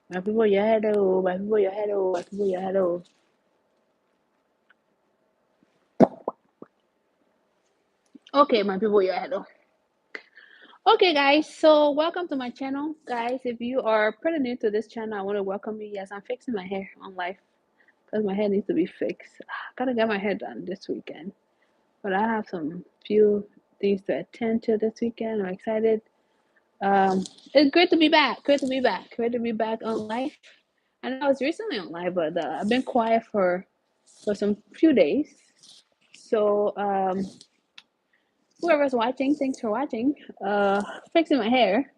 My people, your head oh, my people, your head oh, my people, your head oh. Okay, my people, your head oh. Okay, guys, so welcome to my channel. Guys, if you are pretty new to this channel, I want to welcome you. Yes, I'm fixing my hair on life because my hair needs to be fixed. Gotta get my hair done this weekend. But I have some few things to attend to this weekend. I'm excited. Um, it's great to be back. Great to be back. Great to be back on live. I know I was recently on live, but I've been quiet for some few days. So whoever's watching, thanks for watching. Fixing my hair.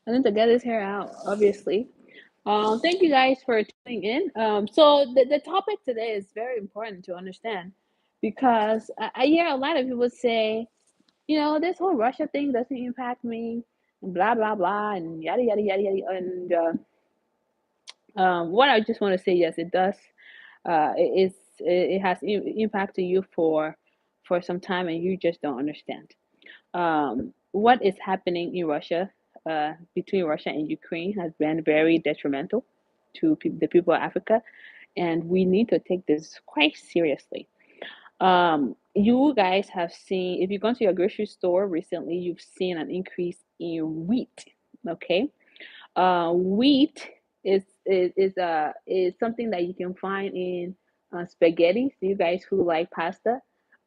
I need to get this hair out, obviously. Thank you guys for tuning in. So the topic today is very important to understand because I hear a lot of people say, this whole Russia thing doesn't impact me, and blah blah blah, and yada yada yada yada. And what I just want to say, yes, it does. It has impacted you for some time, and you just don't understand. What is happening in Russia, between Russia and Ukraine, has been very detrimental to the people of Africa, and we need to take this quite seriously. You guys have seen, if you've gone to your grocery store recently, you've seen an increase in wheat. Okay, wheat is something that you can find in spaghetti. So you guys who like pasta,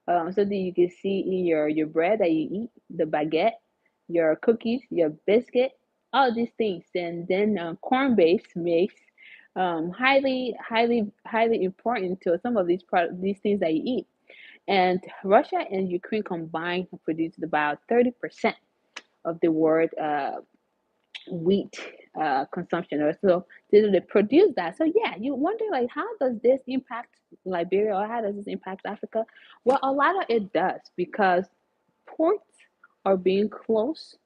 something you can see in your bread that you eat, the baguette, your cookies, your biscuit, all these things, and then corn-based mix, highly important to some of these things that you eat. And Russia and Ukraine combined produced about 30% of the world wheat consumption, or so they produce that. So yeah, you wonder, like, how does this impact Liberia, or how does this impact Africa? Well, a lot of it does, because ports are being closed.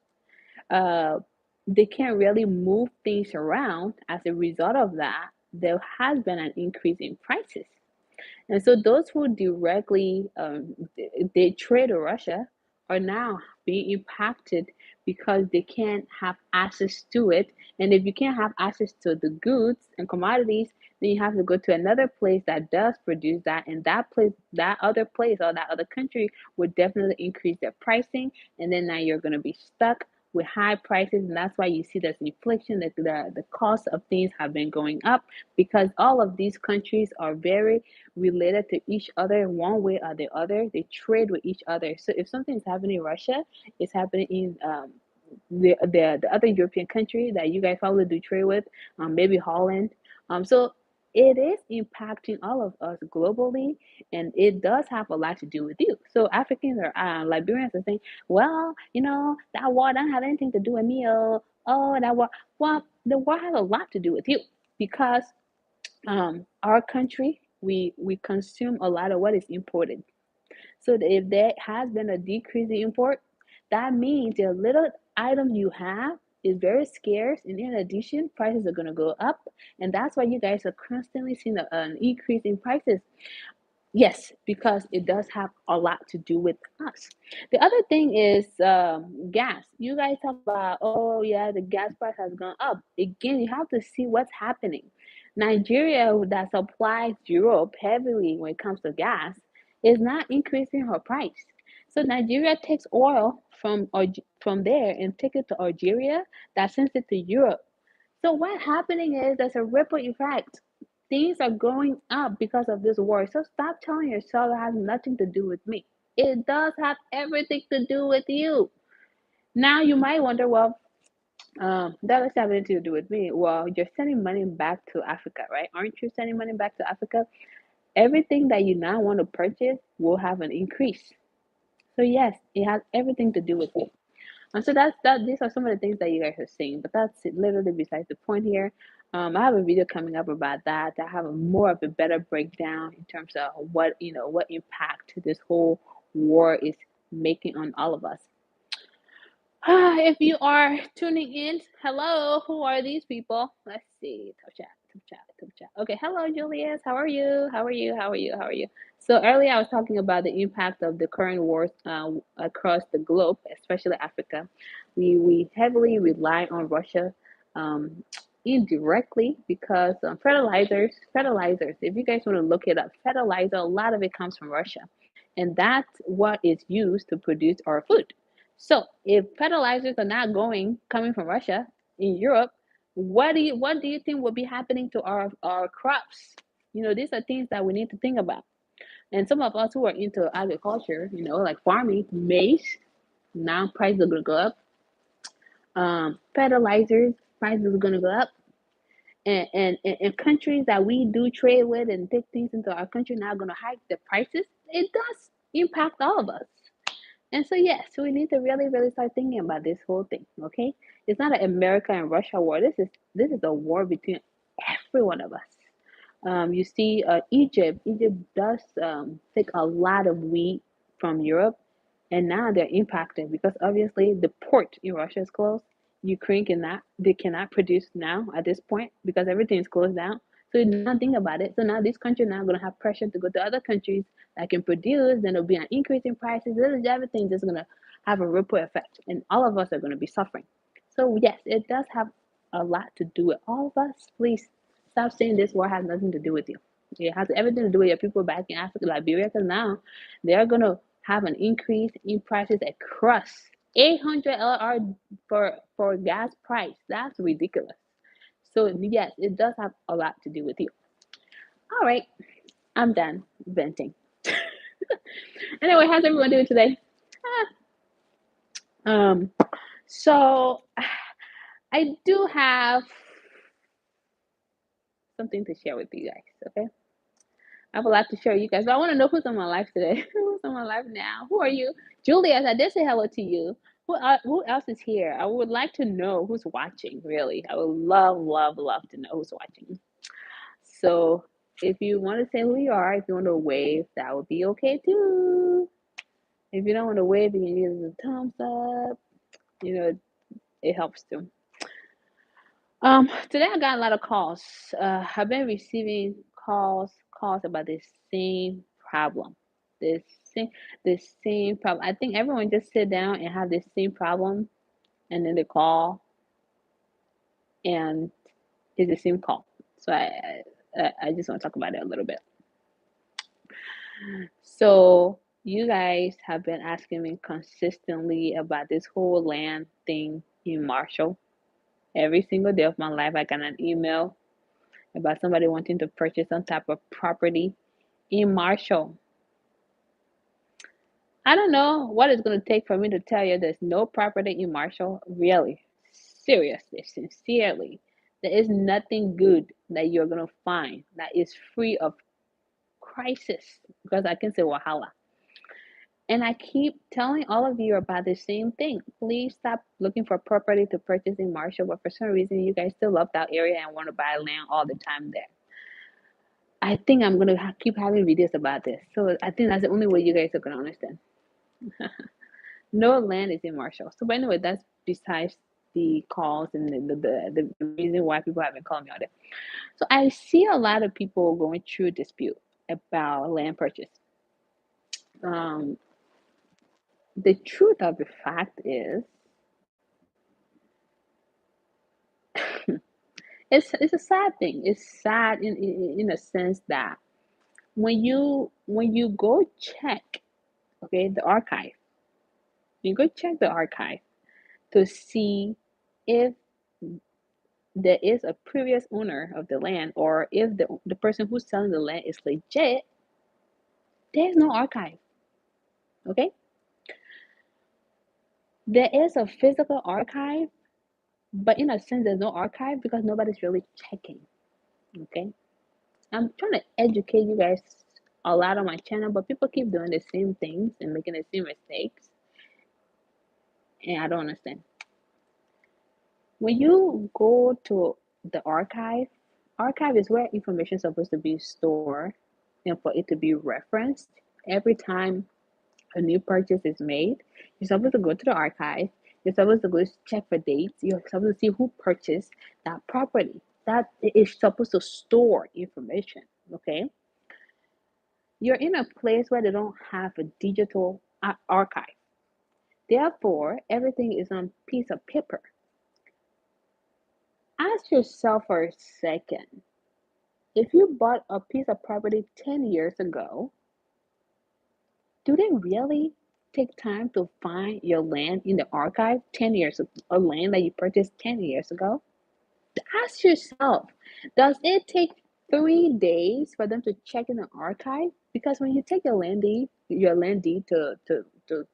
uh, they can't really move things around. As a result of that, there has been an increase in prices. And so those who directly they trade with Russia are now being impacted because they can't have access to it. And if you can't have access to the goods and commodities, then you have to go to another place that does produce that. And that other place, or that other country, would definitely increase their pricing. And then now you're going to be stuck with high prices. And that's why you see there's inflation, that the cost of things have been going up, because all of these countries are very related to each other one way or the other. They trade with each other. So if something is happening in Russia, it's happening in the other European country that you guys probably do trade with, maybe Holland. So it is impacting all of us globally, and it does have a lot to do with you. So Africans or Liberians are saying, well, that war don't have anything to do with me. Oh, that war. Well, the war has a lot to do with you, because our country, we consume a lot of what is imported. So if there has been a decrease in import, that means the little item you have is very scarce, and in addition, prices are going to go up, and that's why you guys are constantly seeing an increase in prices. Yes, because it does have a lot to do with us. The other thing is gas. You guys talk about, oh yeah, the gas price has gone up. Again, you have to see what's happening. Nigeria, that supplies Europe heavily when it comes to gas, is not increasing her price. So Nigeria takes oil from there and take it to Algeria, that sends it to Europe. So what's happening is there's a ripple effect. Things are going up because of this war. So stop telling yourself it has nothing to do with me. It does have everything to do with you. Now you might wonder, well, that doesn't have anything to do with me. Well, you're sending money back to Africa, right? Aren't you sending money back to Africa? Everything that you now want to purchase will have an increase. So yes, it has everything to do with you. And so that. These are some of the things that you guys are saying, but that's literally besides the point here. I have a video coming up about that. I have a more of a better breakdown in terms of what impact this whole war is making on all of us. If you are tuning in, hello, who are these people? Let's see. Top chat, top chat, top chat. Okay, hello, Julius. How are you? How are you? How are you? How are you? So earlier I was talking about the impact of the current wars across the globe, especially Africa. We heavily rely on Russia. Um, indirectly because fertilizers. If you guys want to look it up, fertilizer, a lot of it comes from Russia, and that's what is used to produce our food. So if fertilizers are not coming from Russia in Europe, what do you think will be happening to our crops? These are things that we need to think about. And some of us who are into agriculture, like farming, maize, now prices are gonna go up. Fertilizers prices are gonna go up, and countries that we do trade with and take things into our country now going to hike the prices. It does impact all of us. And so, yes, we need to really, really start thinking about this whole thing. Okay, it's not an America and Russia war. This is a war between every one of us. You see, Egypt. Egypt does take a lot of wheat from Europe, and now they're impacted because obviously the port in Russia is closed. Ukraine cannot produce now at this point because everything is closed down. So now think about it. So now this country now going to have pressure to go to other countries that can produce. Then there'll be an increase in prices. Everything just going to have a ripple effect, and all of us are going to be suffering. So yes, it does have a lot to do with all of us. Please stop saying this war has nothing to do with you. It has everything to do with your people back in Africa, Liberia, because now they're going to have an increase in prices across 800 LR for gas price. That's ridiculous. So yes, it does have a lot to do with you. All right, I'm done venting. Anyway, how's everyone doing today? Um, so I do have something to share with you guys. Okay, I have a lot to share with you guys, but I want to know who's on my life today. Who's on my life now? Who are you, Juliet? I did say hello to you. Who else is here? I would like to know who's watching. Really, I would love, love, love to know who's watching. So if you want to say who you are, if you want to wave, that would be okay too. If you don't want to wave, you can use a thumbs up. It helps too. Today I got a lot of calls. I've been receiving calls about this same problem. This same, this same problem. I think everyone just sit down and have this same problem, and then they call, and it's the same call. So I just want to talk about it a little bit. So you guys have been asking me consistently about this whole land thing in Marshall. Every single day of my life, I got an email about somebody wanting to purchase some type of property in Marshall. I don't know what it's going to take for me to tell you there's no property in Marshall. Really, seriously, sincerely, there is nothing good that you're going to find that is free of crisis, because I can say Wahala. And I keep telling all of you about the same thing. Please stop looking for property to purchase in Marshall, but for some reason you guys still love that area and want to buy land all the time there. I think I'm going to keep having videos about this. So I think that's the only way you guys are going to understand. No land is in Marshall. So, but anyway, that's besides the calls and the reason why people have been calling me all day. So I see a lot of people going through a dispute about land purchase. Um, the truth of the fact is, it's a sad thing. It's sad in a sense that when you go check, okay, the archive, you go check the archive to see if there is a previous owner of the land, or if the person who's selling the land is legit, there's no archive. Okay, there is a physical archive, but in a sense there's no archive because nobody's really checking. Okay, I'm trying to educate you guys a lot on my channel, but people keep doing the same things and making the same mistakes, and I don't understand. When you go to the archive is where information is supposed to be stored and for it to be referenced every time a new purchase is made. You're supposed to go to the archive. You're supposed to go check for dates. You're supposed to see who purchased that property. That is supposed to store information. Okay, you're in a place where they don't have a digital archive. Therefore, everything is on piece of paper. Ask yourself for a second, if you bought a piece of property 10 years ago, do they really take time to find your land in the archive 10 years ago, a land that you purchased 10 years ago? Ask yourself, does it take 3 days for them to check in the archive? Because when you take your land deed to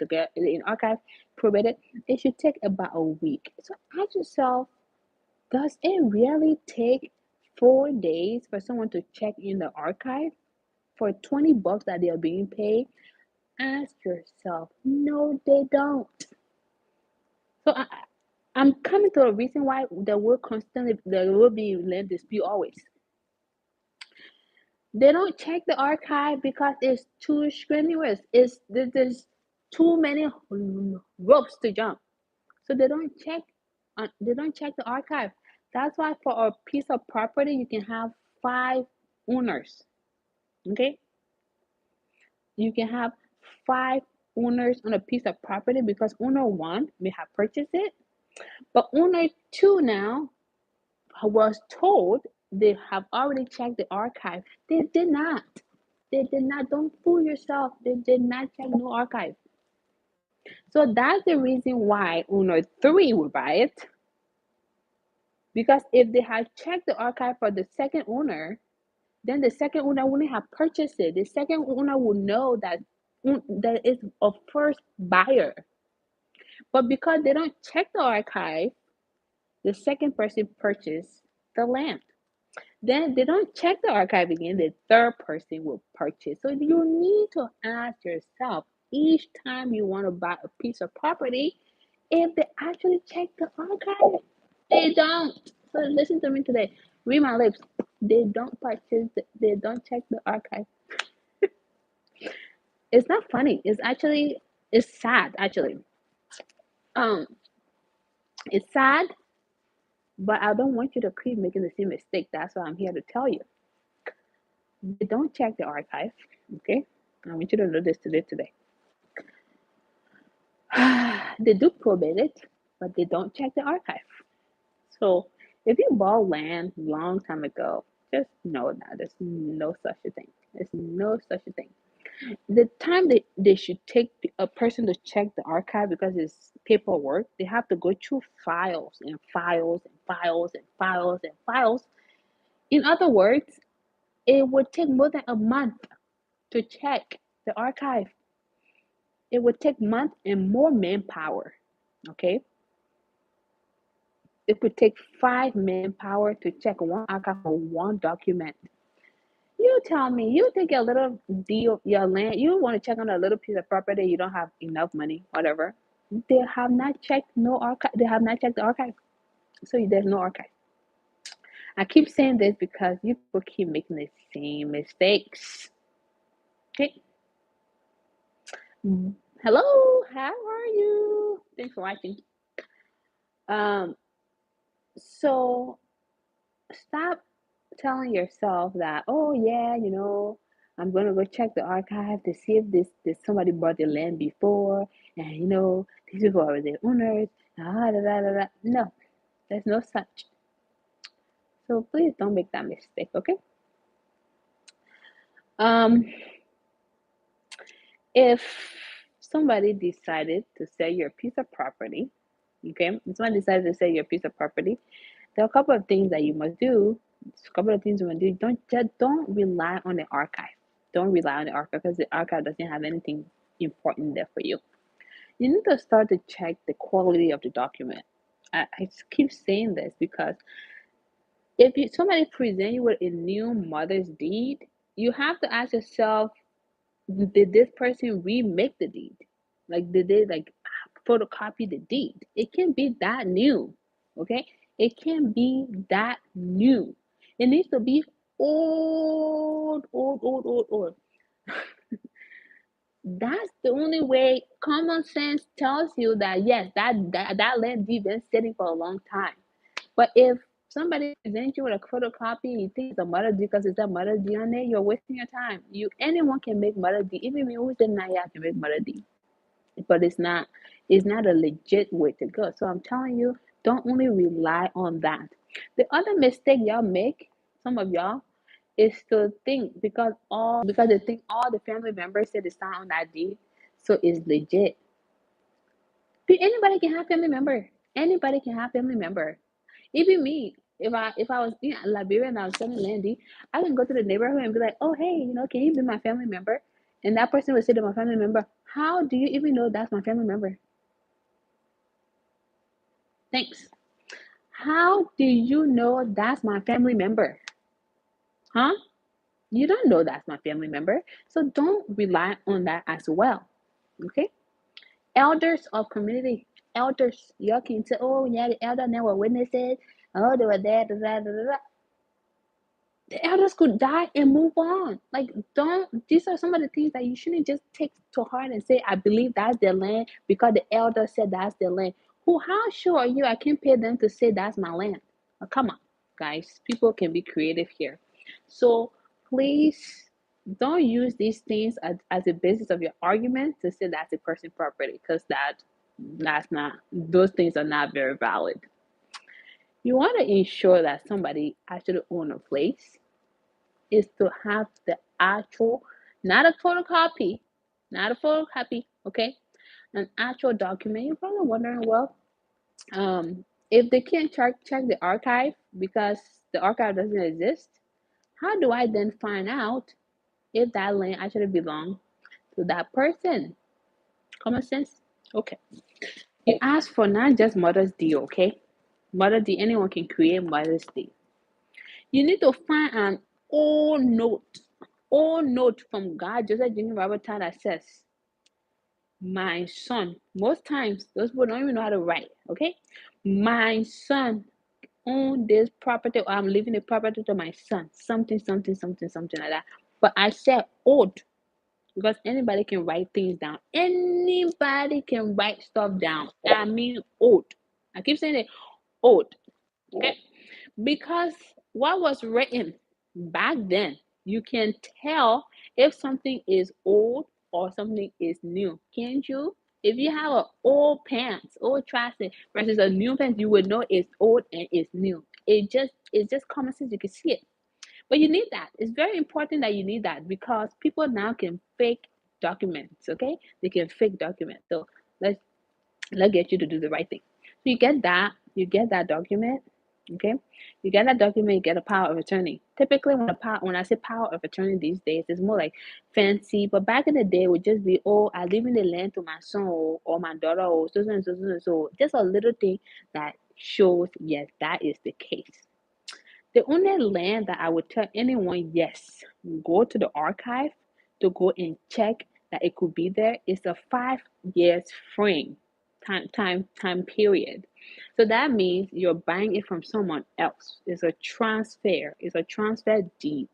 get it in archive probated, it should take about a week. So ask yourself, does it really take 4 days for someone to check in the archive for $20 that they are being paid? Ask yourself, no, they don't. So I'm coming to a reason why there will be land dispute always. They don't check the archive because it's too strenuous. There's too many ropes to jump. So they don't check the archive. That's why for a piece of property you can have 5 owners. Okay? You can have 5 owners on a piece of property because owner one may have purchased it, but owner two now was told they have already checked the archive. They did not. They did not. Don't fool yourself. They did not check no archive. So that's the reason why owner three would buy it. Because if they had checked the archive for the second owner, then the second owner wouldn't have purchased it. The second owner would know that there is a first buyer. But because they don't check the archive, the second person purchased the land. Then they don't check the archive again, the third person will purchase. So you need to ask yourself each time you want to buy a piece of property if they actually check the archive. They don't. So listen to me today. Read my lips. They don't purchase, they don't check the archive. It's not funny. It's sad actually. Um, it's sad, but I don't want you to keep making the same mistake. That's why I'm here to tell you. They don't check the archive. Okay? I want you to know this today. They do probate it, but they don't check the archive. So if you bought land long time ago, just know that there's no such a thing. There's no such a thing. The time they should take a person to check the archive because it's paperwork, they have to go through files and files and files and files and files. In other words, it would take more than a month to check the archive. It would take months and more manpower. Okay? It could take 5 manpower to check one archive for one document. You tell me, you take a little deal, your land, you want to check on a little piece of property, you don't have enough money, whatever. They have not checked no archive. They have not checked the archive, so there's no archive. I keep saying this because you people keep making the same mistakes. Okay. Hello, how are you? Thanks for watching. Um, so stop telling yourself that, oh yeah, I'm gonna go check the archive to see if this somebody bought the land before, and these people are the owners. Da, da, da, da. No, there's no such. So please don't make that mistake, okay? Um, if somebody decided to sell your piece of property, okay, if somebody decided to sell your piece of property, there are a couple of things that you must do. A couple of things you must do. Don't rely on the archive. Don't rely on the archive because the archive doesn't have anything important there for you. You need to start to check the quality of the document. I keep saying this because if somebody present you with a new mother's deed, you have to ask yourself, did this person remake the deed? Like, did they photocopy the deed? It can be that new, okay? It can be that new. It needs to be old, old, old, old, old. That's the only way. Common sense tells you that yes, that land deed been sitting for a long time. But if somebody presents you with a photocopy, you think it's a mother deed because it's a mother deed on there, you're wasting your time. Anyone can make mother deed. Even me who's the Naya can make mother deed. But it's not a legit way to go. So I'm telling you, don't only rely on that. The other mistake y'all make, some of y'all, is to think because they think all the family members said they sign on that deed, so it's legit. Anybody can have family member. Anybody can have family member. Even me, if I was in Liberia and I was selling Landy, I can go to the neighborhood and be like, oh hey, can you be my family member? And that person would say to my family member, how do you even know that's my family member? Thanks. How do you know that's my family member? Huh? You don't know that's my family member. So don't rely on that as well. Okay? Elders of community, elders, y'all can say, oh yeah, the elder never witnesses. Oh, they were there, da, da, da, da. The elders could die and move on. Like, don't, these are some of the things that you shouldn't just take to heart and say, I believe that's their land because the elder said that's their land. How sure are you I can pay them to say that's my land? Oh, come on, guys. People can be creative here. So please don't use these things as a basis of your argument to say that's a person's property because that's not, those things are not very valid. You want to ensure that somebody actually own a place is to have the actual, not a photocopy, okay? An actual document. You're probably wondering, well, if they can't check the archive because the archive doesn't exist, how do I then find out if that land actually belongs to that person? Common sense? Okay. You ask for not just Mother's Day, okay? Mother's Day, anyone can create Mother's Day. You need to find an old note from God, Joseph Junior Robert that says, my son. Most times, those people don't even know how to write, okay? My son own this property, or I'm leaving the property to my son. Something, something, something, something like that. But I said old because anybody can write things down. Anybody can write stuff down. I mean old. I keep saying it, old. Okay? Because what was written back then, you can tell if something is old or something is new, can't you? If you have an old pants, old trash versus a new pants, you would know it's old and it's new. It's just common sense. You can see it, but you need that. It's very important that you need that because people now can fake documents. Okay, they can fake documents. So let's let's get you to do the right thing. So you get that document, okay? You get that document, you get a power of attorney. Typically when I say power of attorney these days, it's more like fancy, but back in the day it would just be, oh, I leaving the land to my son or my daughter or so and so and so. Just a little thing that shows yes, that is the case. The only land that I would tell anyone, yes, go to the archive to go and check that it could be there is a 5 years frame time period. So that means you're buying it from someone else. It's a transfer. It's a transfer deed.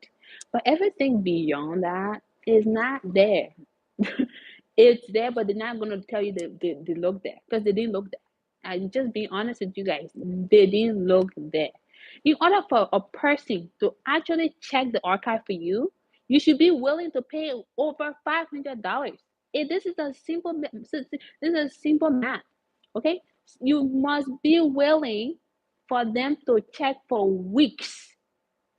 But everything beyond that is not there. It's there, but they're not gonna tell you they look there because they didn't look there. I'm just being honest with you guys. They didn't look there. In order for a person to actually check the archive for you, you should be willing to pay over $500. This is a simple math. Okay, you must be willing for them to check for weeks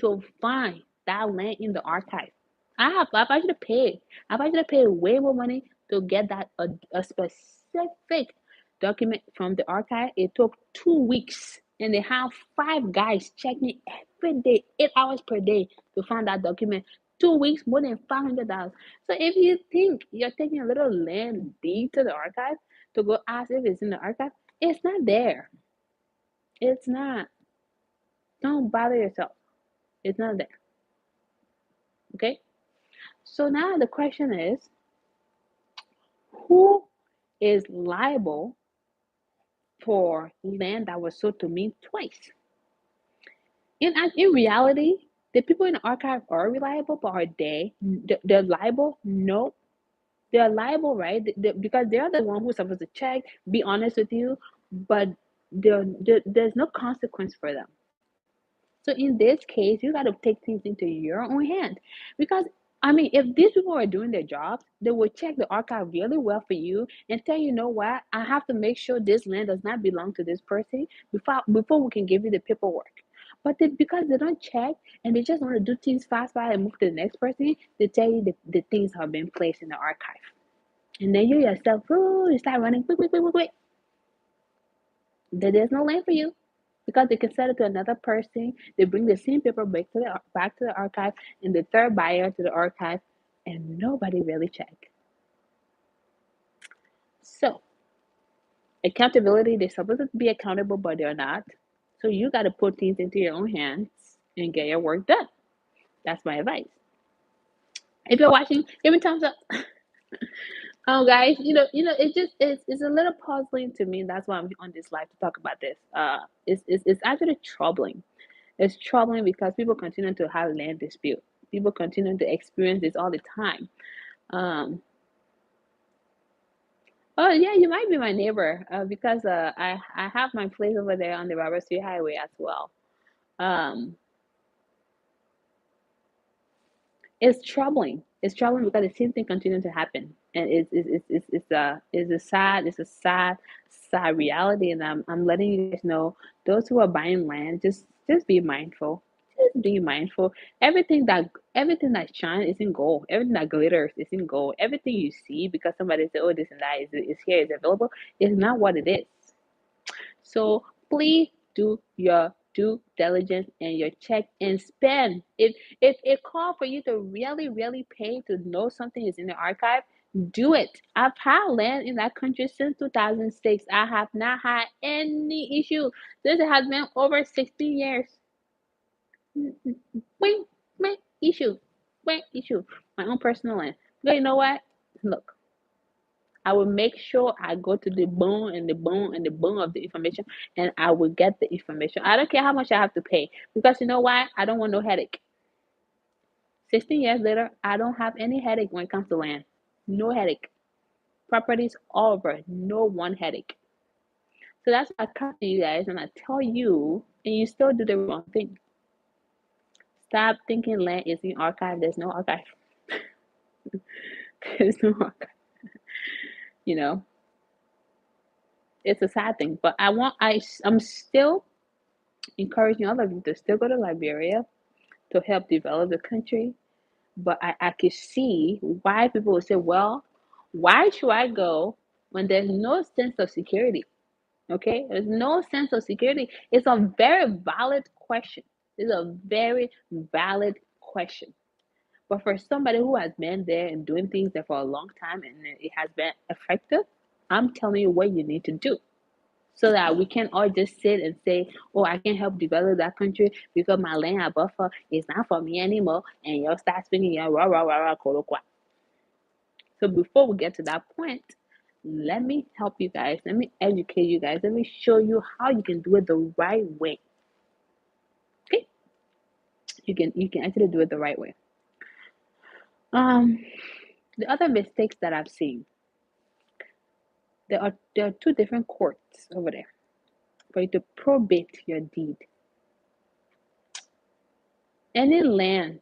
to find that land in the archive. I've actually paid. I've actually paid way more money to get that a specific document from the archive. It took 2 weeks, and they have 5 guys checking every day, 8 hours per day to find that document. 2 weeks, more than $500. So if you think you're taking a little land deed to the archive to go ask if it's in the archive, it's not there. It's not. Don't bother yourself. It's not there. Okay. So now the question is, who is liable for land that was sold to me twice? In reality, the people in the archive are reliable, but are they? They're liable? No, they're liable, right? Because they're the one who's supposed to check, be honest with you, but there's no consequence for them. So in this case, you got to take things into your own hand because I mean, if these people are doing their jobs, they will check the archive really well for you and tell you, know what, I have to make sure this land does not belong to this person before we can give you the paperwork. But because they don't check and they just want to do things fast, fast and move to the next person, they tell you the things have been placed in the archive. And then you yourself, oh, you start running, quick, quick, quick, quick, quick. There's no lane for you because they can sell it to another person. They bring the same paper back to the archive, and the third buyer to the archive, and nobody really check. So accountability, they're supposed to be accountable, but they're not. So you got to put things into your own hands and get your work done. That's my advice. If you're watching, give me thumbs up. Oh, guys, it's a little puzzling to me. That's why I'm on this live to talk about this. It's actually troubling. It's troubling because people continue to have land dispute. People continue to experience this all the time. Um, oh yeah, you might be my neighbor because I have my place over there on the Robert Street Highway as well. Um, it's troubling. It's troubling because the same thing continues to happen, and it's a sad reality. And I'm letting you guys know, those who are buying land, just be mindful. Just be mindful. Everything that shines is in gold. Everything that glitters is in gold. Everything you see because somebody said, "Oh, this and that is here, is available," is not what it is. So please do your due diligence and your check and spend. If it call for you to really pay to know something is in the archive, do it. I've had land in that country since 2006. I have not had any issue. This has been over 16 years. Wait, wait, issue. Wait, issue. My own personal land. But you know what? Look, I will make sure I go to the bone and the bone and the bone of the information, and I will get the information. I don't care how much I have to pay because you know why? I don't want no headache. 16 years later, I don't have any headache when it comes to land. No headache. Properties all over. No one headache. So that's why I come to you guys and I tell you, and you still do the wrong thing. Stop thinking land is in archive. There's no archive. There's no archive. You know, it's a sad thing. But I'm still encouraging all of you to still go to Liberia to help develop the country. But I can see why people would say, well, why should I go when there's no sense of security? Okay, there's no sense of security. It's a very valid question. It's a very valid question. But for somebody who has been there and doing things there for a long time and it has been effective, I'm telling you what you need to do so that we can all just sit and say, "Oh, I can help develop that country because my land buffer is not for me anymore," and you'll start speaking your rah rah rah rah kolokwa. So before we get to that point, let me help you guys. Let me educate you guys. Let me show you how you can do it the right way. Okay, you can actually do it the right way. Um, the other mistakes that I've seen, there are two different courts over there for you to probate your deed. Any land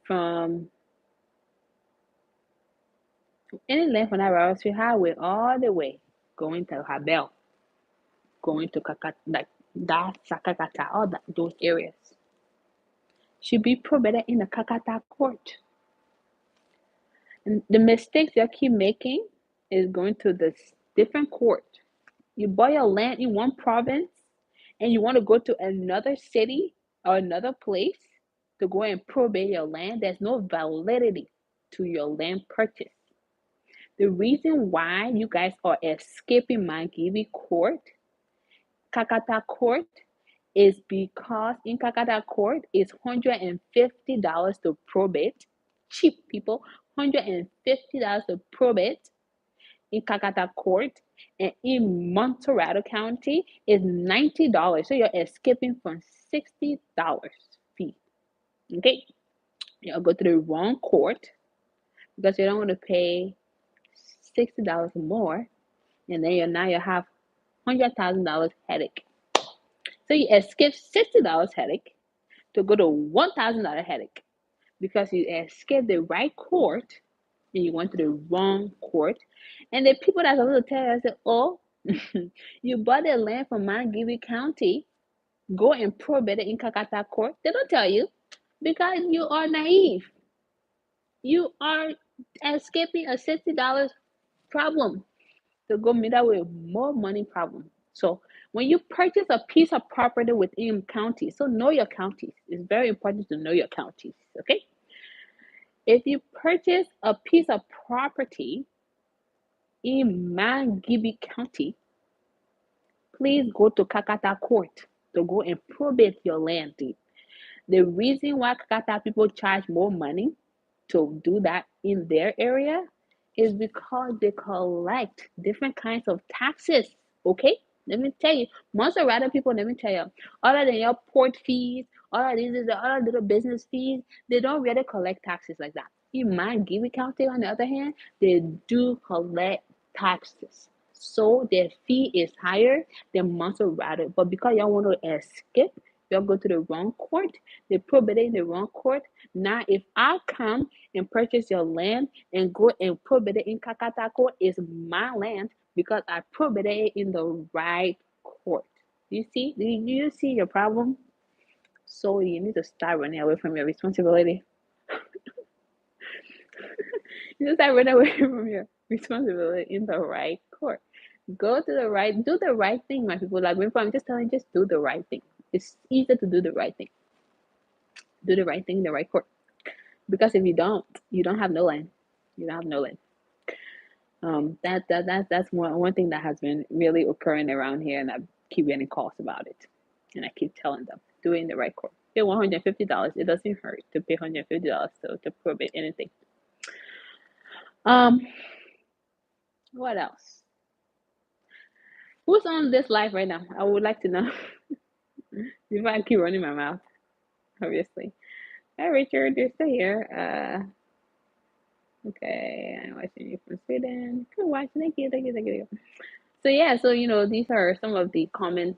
from any land from that Royal Street Highway all the way going to Habel, going to like that Sakakata, all those areas should be probated in the Kakata court. And the mistakes you keep making is going to this different court. You buy your land in one province and you want to go to another city or another place to go and probate your land. There's no validity to your land purchase. The reason why you guys are escaping Mangibi court, Kakata court, is because in Kakata court it's $150 to probate. Cheap people, $150 to probate in Kakata court, and in Montserrat County is $90. So you're escaping from $60 fee. Okay, you'll go to the wrong court because you don't want to pay $60 more, and then you have $100,000 headache. So you escape $60 headache to go to $1,000 headache because you escaped the right court and you went to the wrong court. And the people that are going to tell you, I said, "Oh, you bought the land from Montgomery County, Go and probate it in Kakata court. They don't tell you because you are naive. You are escaping a $60 problem to go meet up with more money problem. So when you purchase a piece of property within county, so know your counties. It's very important to know your counties. Okay. If you purchase a piece of property in Mangibi County, please go to Kakata Court to go and probate your land deed. The reason why Kakata people charge more money to do that in their area is because they collect different kinds of taxes. Okay? Let me tell you, most of other people, let me tell you, other than your port fees, all of these other little business fees, they don't really collect taxes like that. In my Gibby County, on the other hand, they do collect taxes. So their fee is higher than most of rather. But because y'all want to escape, y'all go to the wrong court, they probate in the wrong court. Now, if I come and purchase your land and go and probate it in Kakatako, it's my land because I probated it in the right court. You see? Do you see your problem? So you need to start running away from your responsibility. You just start running away from your responsibility in the right court. Go to the right, do the right thing, my people. Like I'm just telling you, just do the right thing. It's easier to do the right thing. Do the right thing in the right court. Because if you don't have no land. You don't have no land. That's one thing that has been really occurring around here, and I keep getting calls about it, and I keep telling them doing the right court. Pay $150. It doesn't hurt to pay $150 to probate anything. Um, what else? Who's on this live right now? I would like to know. Before I keep running my mouth, obviously. Hi, Richard. You're still here. Okay. I'm watching you from Sweden. Good watch. Thank you. Thank you. Thank you. So yeah, so these are some of the common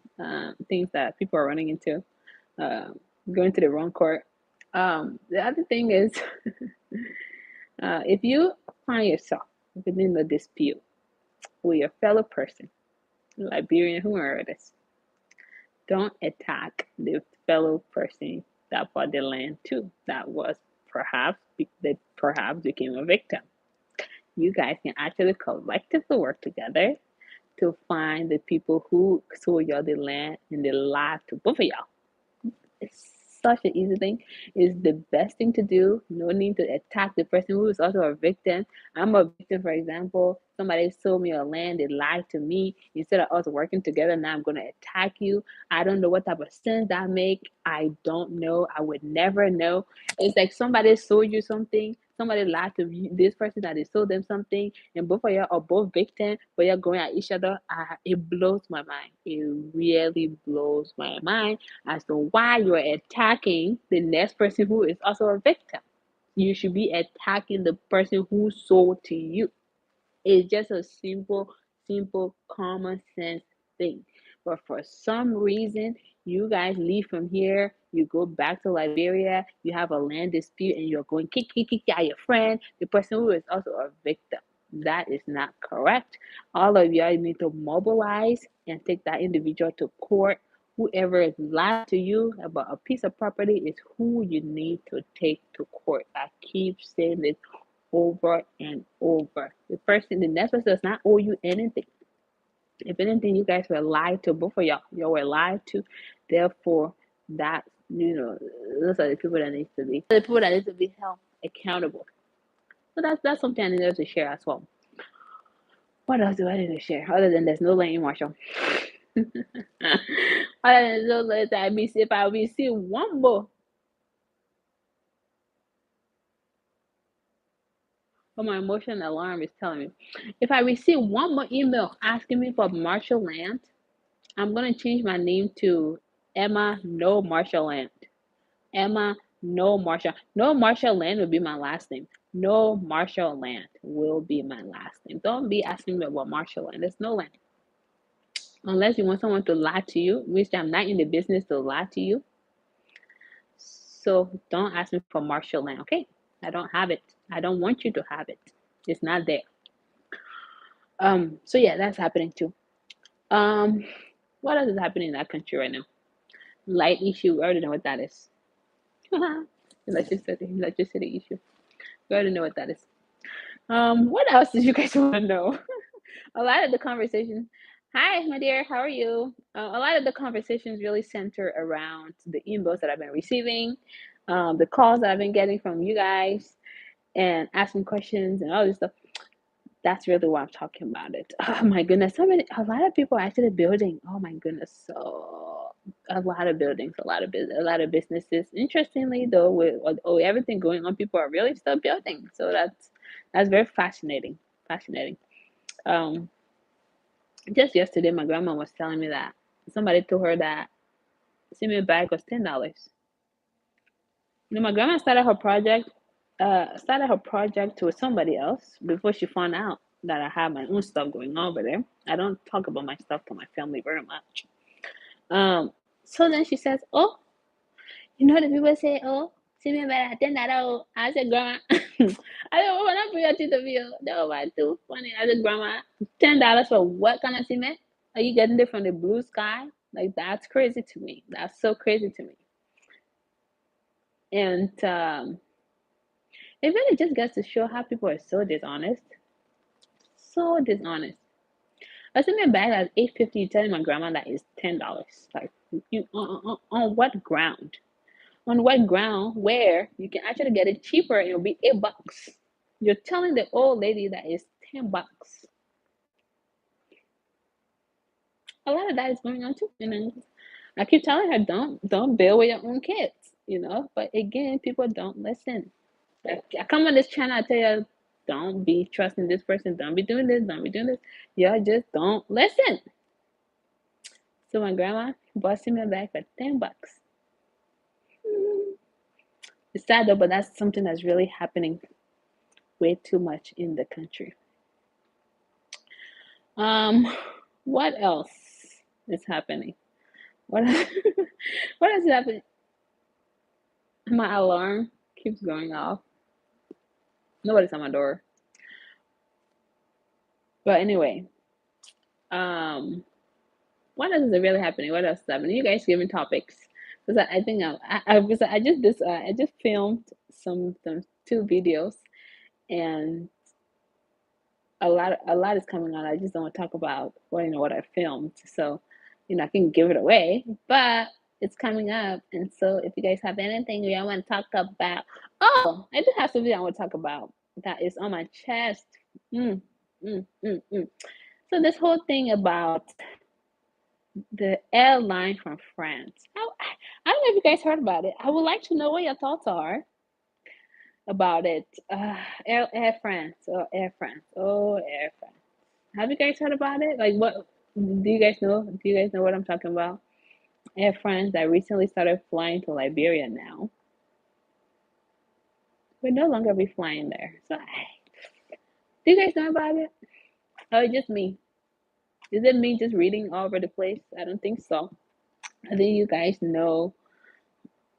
things that people are running into, going to the wrong court. The other thing is, if you find yourself within the dispute with your fellow person, Liberian, whoever it is, don't attack the fellow person that bought the land too. That was perhaps became a victim. You guys can actually collectively work together to find the people who sold y'all the land and they lied to both of y'all. It's such an easy thing. It's the best thing to do. No need to attack the person who is also a victim. I'm a victim, for example. Somebody sold me a land, they lied to me. Instead of us working together, now I'm gonna attack you. I don't know what type of sense that make. I don't know. I would never know. It's like somebody sold you something. Somebody lied to you, this person that they sold them something, and both of you are both victims, but you're going at each other. It blows my mind. It really blows my mind as to why you're attacking the next person who is also a victim. You should be attacking the person who sold to you. It's just a simple, common sense thing. But for some reason, you guys leave from here, you go back to Liberia, you have a land dispute, and you're going kick at your friend, the person who is also a victim. That is not correct. All of y'all need to mobilize and take that individual to court. Whoever is lied to you about a piece of property is who you need to take to court. I keep saying this over and over. The next person does not owe you anything. If anything, you guys were lied to, both of y'all. Y'all were lied to. Therefore, that those are the people that need to be held accountable. So that's something I needed to share as well. What else do I need to share? Other than there's no lane, Marshall. Other than no lane, if I receive one more. But my emotion alarm is telling me if I receive one more email asking me for Marshall Land, I'm gonna change my name to Emma No Marshall Land. Emma No Marshall. No Marshall Land will be my last name. No Marshall Land will be my last name. Don't be asking me about Marshall Land. There's no land. Unless you want someone to lie to you, which I'm not in the business to lie to you. So don't ask me for Marshall Land, okay? I don't have it. I don't want you to have it. It's not there. So yeah, that's happening too. What else is happening in that country right now? Light issue. I already know what that is. Electricity issue. We already know what that is. What else did you guys want to know? A lot of the conversation. Hi, my dear. How are you? A lot of the conversations really center around the emails that I've been receiving, the calls that I've been getting from you guys, and asking questions and all this stuff. That's really why I'm talking about it. Oh my goodness, a lot of people are actually building. Oh my goodness, so a lot of buildings, a lot of businesses. Interestingly, though, with everything going on, people are really still building. So that's very fascinating. Fascinating. Um, just yesterday, my grandma was telling me that somebody told her that cement bag was $10. My grandma started her project with somebody else before she found out that I had my own stuff going on over there. I don't talk about my stuff to my family very much. Um, so then she says, "Oh, the people say, oh, see me better $10." I said, "Grandma, I don't want to bring you to the view. That was too funny." I said, "Grandma, $10 for what kind of cement? Are you getting it from the blue sky? Like that's crazy to me. That's so crazy to me." And it really just gets to show how people are so dishonest. So dishonest. I sent me a bag that's 8.50. You telling my grandma that is $10. Like, on what ground? On what ground where you can actually get it cheaper and it'll be $8? You're telling the old lady that is $10. A lot of that is going on too. I keep telling her, don't build with your own kids. But again, people don't listen. I come on this channel, I tell you, don't be trusting this person, don't be doing this, don't be doing this. Y'all just don't listen. So my grandma busted me back for $10. It's sad though, but that's something that's really happening way too much in the country. Um, what else is happening? What what is happening? My alarm keeps going off. Nobody's on my door. But anyway, um, what else is really happening? What else is happening? You guys give me topics because I think I just filmed some 2 videos and a lot is coming on. I just don't want to talk about what I filmed, so I can give it away, but it's coming up, and so if you guys have anything you want to talk about, oh, I do have something I want to talk about that is on my chest. Mm, mm, mm, mm. So this whole thing about the airline from France. I don't know if you guys heard about it. I would like to know what your thoughts are about it. Air France. Oh, Air France. Oh, Air France. Have you guys heard about it? Like, what do you guys know? Do you guys know what I'm talking about? Air France that recently started flying to Liberia now. We'll no longer be flying there. So, do you guys know about it? Oh, it's just me. Is it me just reading all over the place? I don't think so. I think you guys know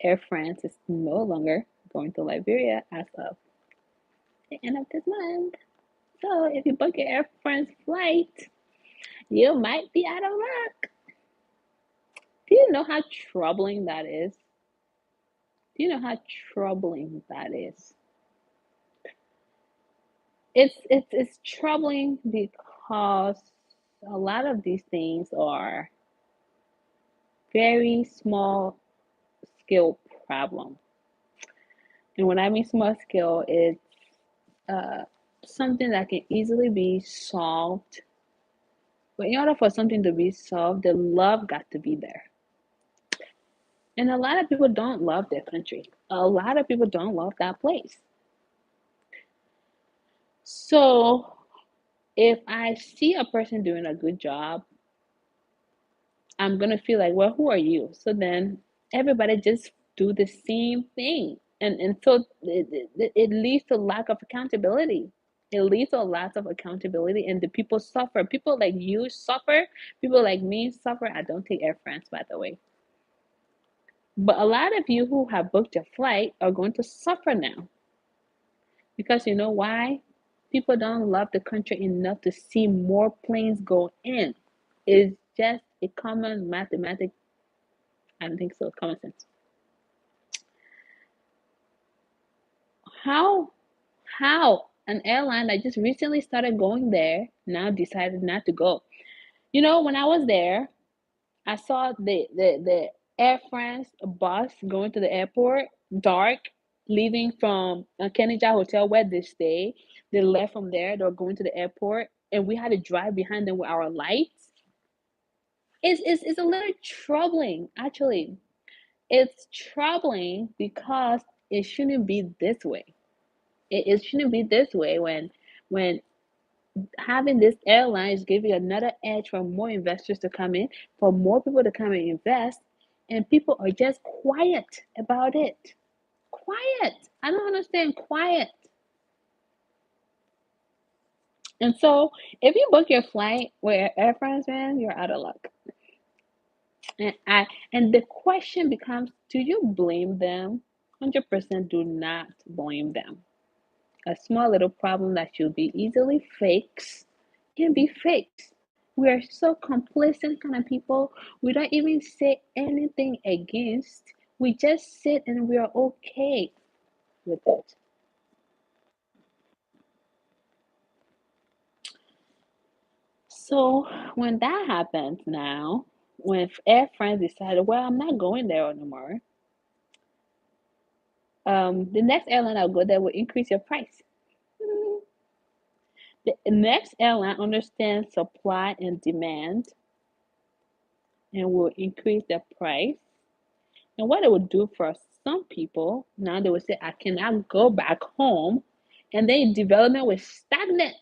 Air France is no longer going to Liberia as of the end of this month. So, if you book your Air France flight, you might be out of luck. Do you know how troubling that is? Do you know how troubling that is? It's troubling because a lot of these things are very small scale problem. And when I mean small scale, it's uh, something that can easily be solved. But in order for something to be solved, the love got to be there. And a lot of people don't love their country. A lot of people don't love that place. So if I see a person doing a good job, I'm gonna feel like, well, who are you? So then everybody just do the same thing, and so it leads to lack of accountability. It leads to a lack of accountability, and the people suffer. People like you suffer. People like me suffer. I don't take Air France, by the way. But a lot of you who have booked your flight are going to suffer now because you know why? People don't love the country enough to see more planes go in. It's just a common mathematic I don't think so. Common sense. How how an airline that just recently started going there now decided not to go. When I was there, I saw the Air France bus going to the airport, dark, leaving from Kenija Hotel where they stay. They left from there. They were going to the airport, and we had to drive behind them with our lights. It's a little troubling, actually. It's troubling because it shouldn't be this way. It shouldn't be this way when having this airlines give you another edge for more investors to come in, for more people to come and invest, and people are just quiet about it. Quiet. I don't understand quiet. And so, if you book your flight with Air France, man, you're out of luck. And the question becomes, do you blame them? 100% do not blame them. A small little problem that should be easily fixed can be fixed. We are so complacent kind of people. We don't even say anything against. We just sit and we are okay with it. So when that happens now, when Air France decided, well, I'm not going there anymore, the next airline I'll go there will increase your price. Mm. The next airline understands supply and demand and will increase the price. And what it would do for some people, now they would say, I cannot go back home. And then development was stagnant.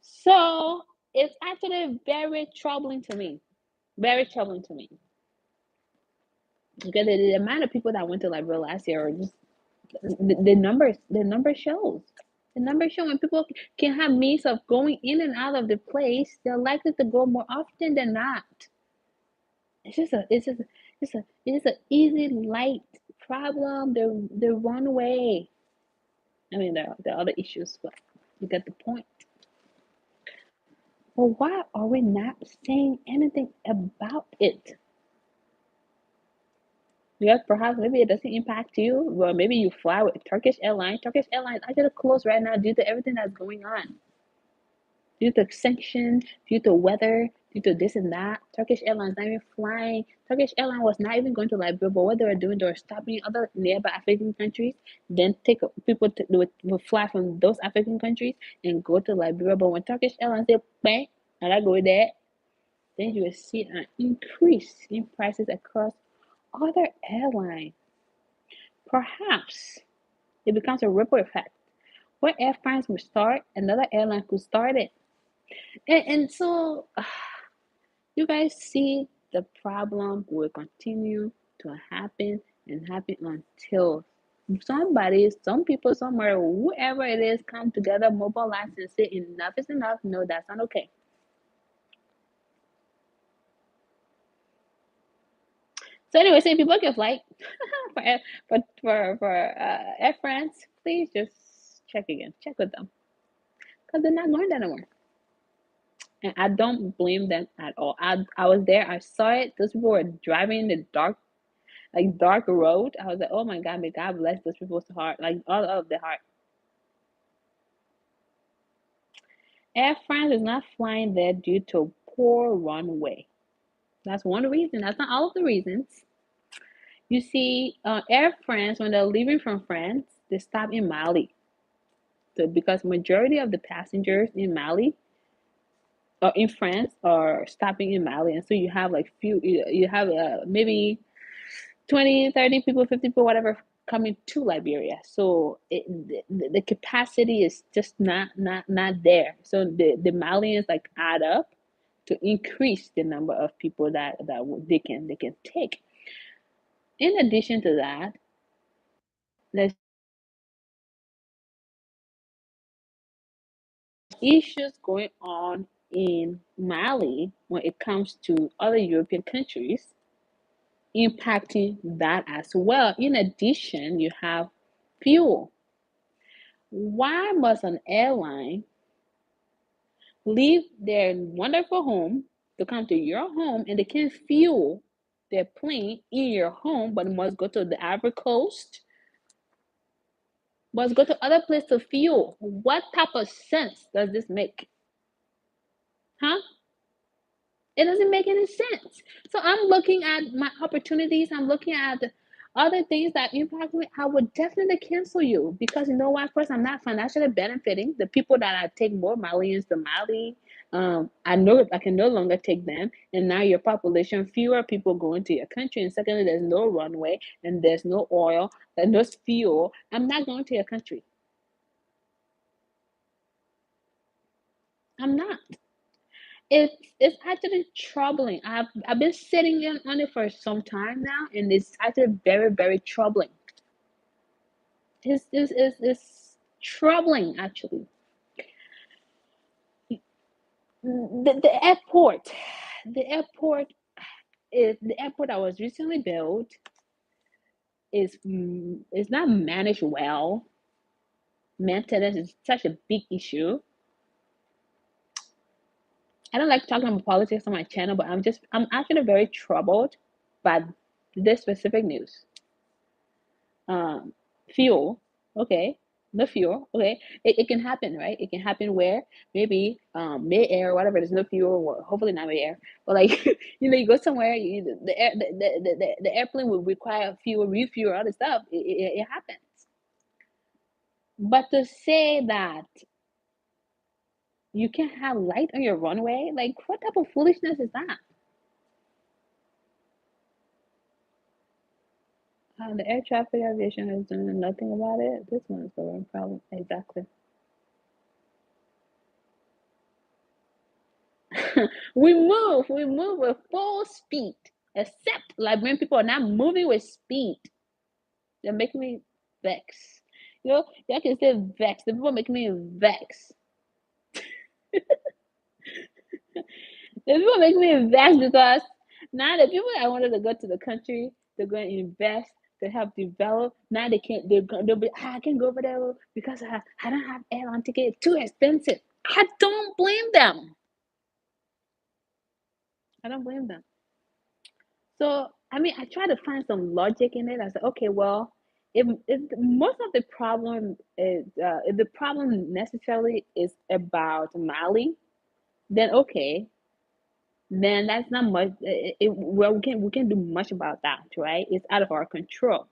So it's actually very troubling to me. Very troubling to me. Because the amount of people that went to Liberia last year are just the number shows. The number show when people can have means of going in and out of the place, they're likely to go more often than not. It's just a easy light problem. The runway. I mean, there are other issues, but you get the point. Well, why are we not saying anything about it? Because perhaps maybe it doesn't impact you. Well, maybe you fly with Turkish Airlines. Turkish Airlines actually closed right now due to everything that's going on. Due to sanctions, due to weather, due to this and that. Turkish Airlines not even flying. Turkish Airlines was not even going to Liberia, but what they were doing, they were stopping other nearby African countries, then take people would fly from those African countries and go to Liberia. But when Turkish Airlines said, bang, and I go there, then you will see an increase in prices across other airlines. Perhaps it becomes a ripple effect. Where Air France would start, another airline could start it. And so you guys see the problem will continue to happen and happen until somebody, some people somewhere, whoever it is, come together, mobilize and say enough is enough. No, that's not okay. So anyway, so if you book your flight for Air France, please just check again, check with them because they're not going there anymore. And I don't blame them at all. I was there, I saw it. Those people were driving in the dark, like dark road. I was like, oh my God, may God bless those people's heart, like all of their heart. Air France is not flying there due to poor runway. That's one reason. That's not all of the reasons. You see, Air France, when they're leaving from France, they stop in Mali. So because majority of the passengers in Mali or in France are stopping in Mali, and so you have like you have maybe 20, 30 people, 50 people, whatever, coming to Liberia. So the capacity is just not there. So the Malians like add up to increase the number of people that they can take. In addition to that, there's issues going on in Mali when it comes to other European countries impacting that as well. In addition, you have fuel. Why must an airline leave their wonderful home to come to your home and they can't fuel their plane in your home, but must go to the Ivory Coast, must go to other places to fuel. What type of sense does this make? Huh? It doesn't make any sense. So I'm looking at my opportunities. I'm looking at other things that impact me. I would definitely cancel you because you know what? First, I'm not financially benefiting the people that I take more Malians to Mali. I know I can no longer take them, and now your population, fewer people going to your country. And secondly, there's no runway and there's no oil and no fuel. I'm not going to your country. I'm not. It's actually troubling. I've been sitting on it for some time now, and it's actually very very troubling. It's troubling actually. The airport is the airport that was recently built is not managed well. Maintenance is such a big issue. I don't like talking about politics on my channel, but I'm actually very troubled by this specific news. um Fuel, okay, the fuel, okay, it can happen, right? It can happen where maybe mid-air or whatever, there's no fuel, or hopefully not mid-air, but like you go somewhere, the airplane will require fuel, refuel, all this stuff. It happens. But to say that you can't have light on your runway, like what type of foolishness is that? The air traffic aviation is doing nothing about it. This one is the wrong problem. Exactly. We move with full speed, except like when people are not moving with speed, they make me vex. I can say vex. The people make me vex. The people make me vex because now the people that wanted to go to the country to go and invest to help develop, now they can't. They'll be, I can't go over there because I don't have airline ticket. It's too expensive. I don't blame them. I don't blame them. So, I mean, I try to find some logic in it. I said, okay, well, if most of the problem is, if the problem necessarily is about Mali, then okay, then that's not much. Well, we can do much about that, right? It's out of our control.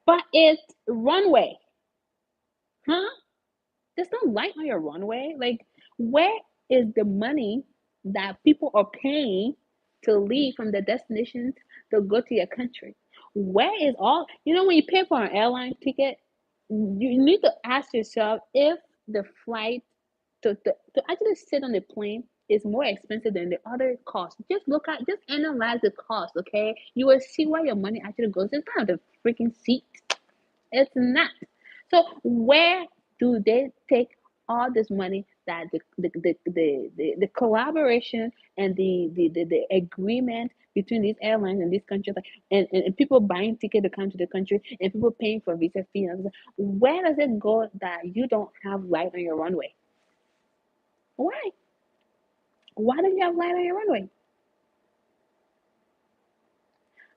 But it's runway, huh? There's no light on your runway. Like, where is the money that people are paying to leave from the destinations to go to your country? Where is all, when you pay for an airline ticket, you need to ask yourself if the flight to actually sit on the plane is more expensive than the other costs. Just analyze the cost, okay? You will see where your money actually goes. It's not the freaking seat. It's not. So where do they take all this money that the collaboration and the agreement between these airlines and these countries, like, and people buying ticket to come to the country and people paying for visa fee and stuff, where does it go that you don't have light on your runway? Why? Why don't you have light on your runway?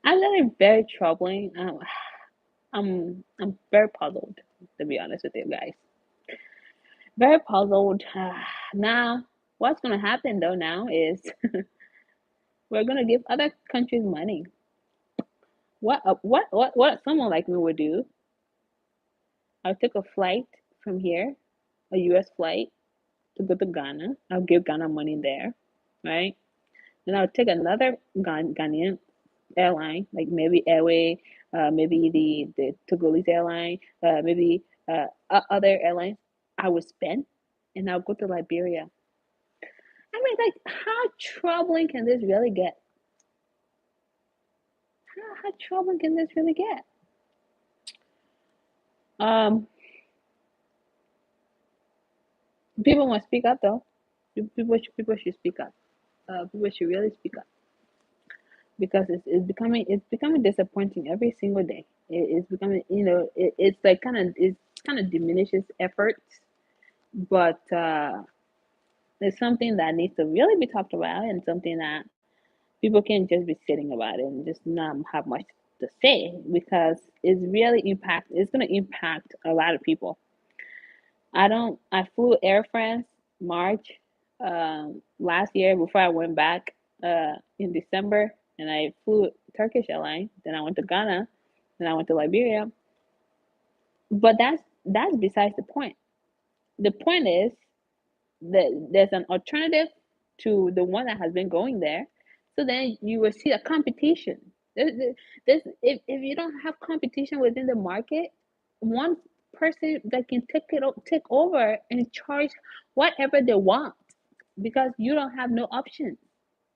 I find it very troubling. I'm very puzzled, to be honest with you guys. Very puzzled. Now, what's going to happen though now is we're going to give other countries money. What someone like me would do? I'll take a flight from here, a U.S. flight to go to Ghana. I'll give Ghana money there, right? Then I'll take another Ghanaian airline, like maybe Airway, maybe the Togolese airline, maybe other airlines. I would spend, and I'll go to Liberia. I mean, like, how troubling can this really get? How troubling can this really get? Um, People must speak up though. People should speak up. People should really speak up because it's becoming disappointing every single day. It's becoming, it's like kind of diminishes efforts, but it's something that needs to really be talked about and something that People can't just be sitting about it and just not have much to say because it's going to impact a lot of people. I flew Air France March last year before I went back in December, and I flew Turkish Airlines. Then I went to Ghana, then I went to Liberia. But that's besides the point. The point is that there's an alternative to the one that has been going there. So then you will see a competition. If you don't have competition within the market, one person that can take over and charge whatever they want because you don't have no option.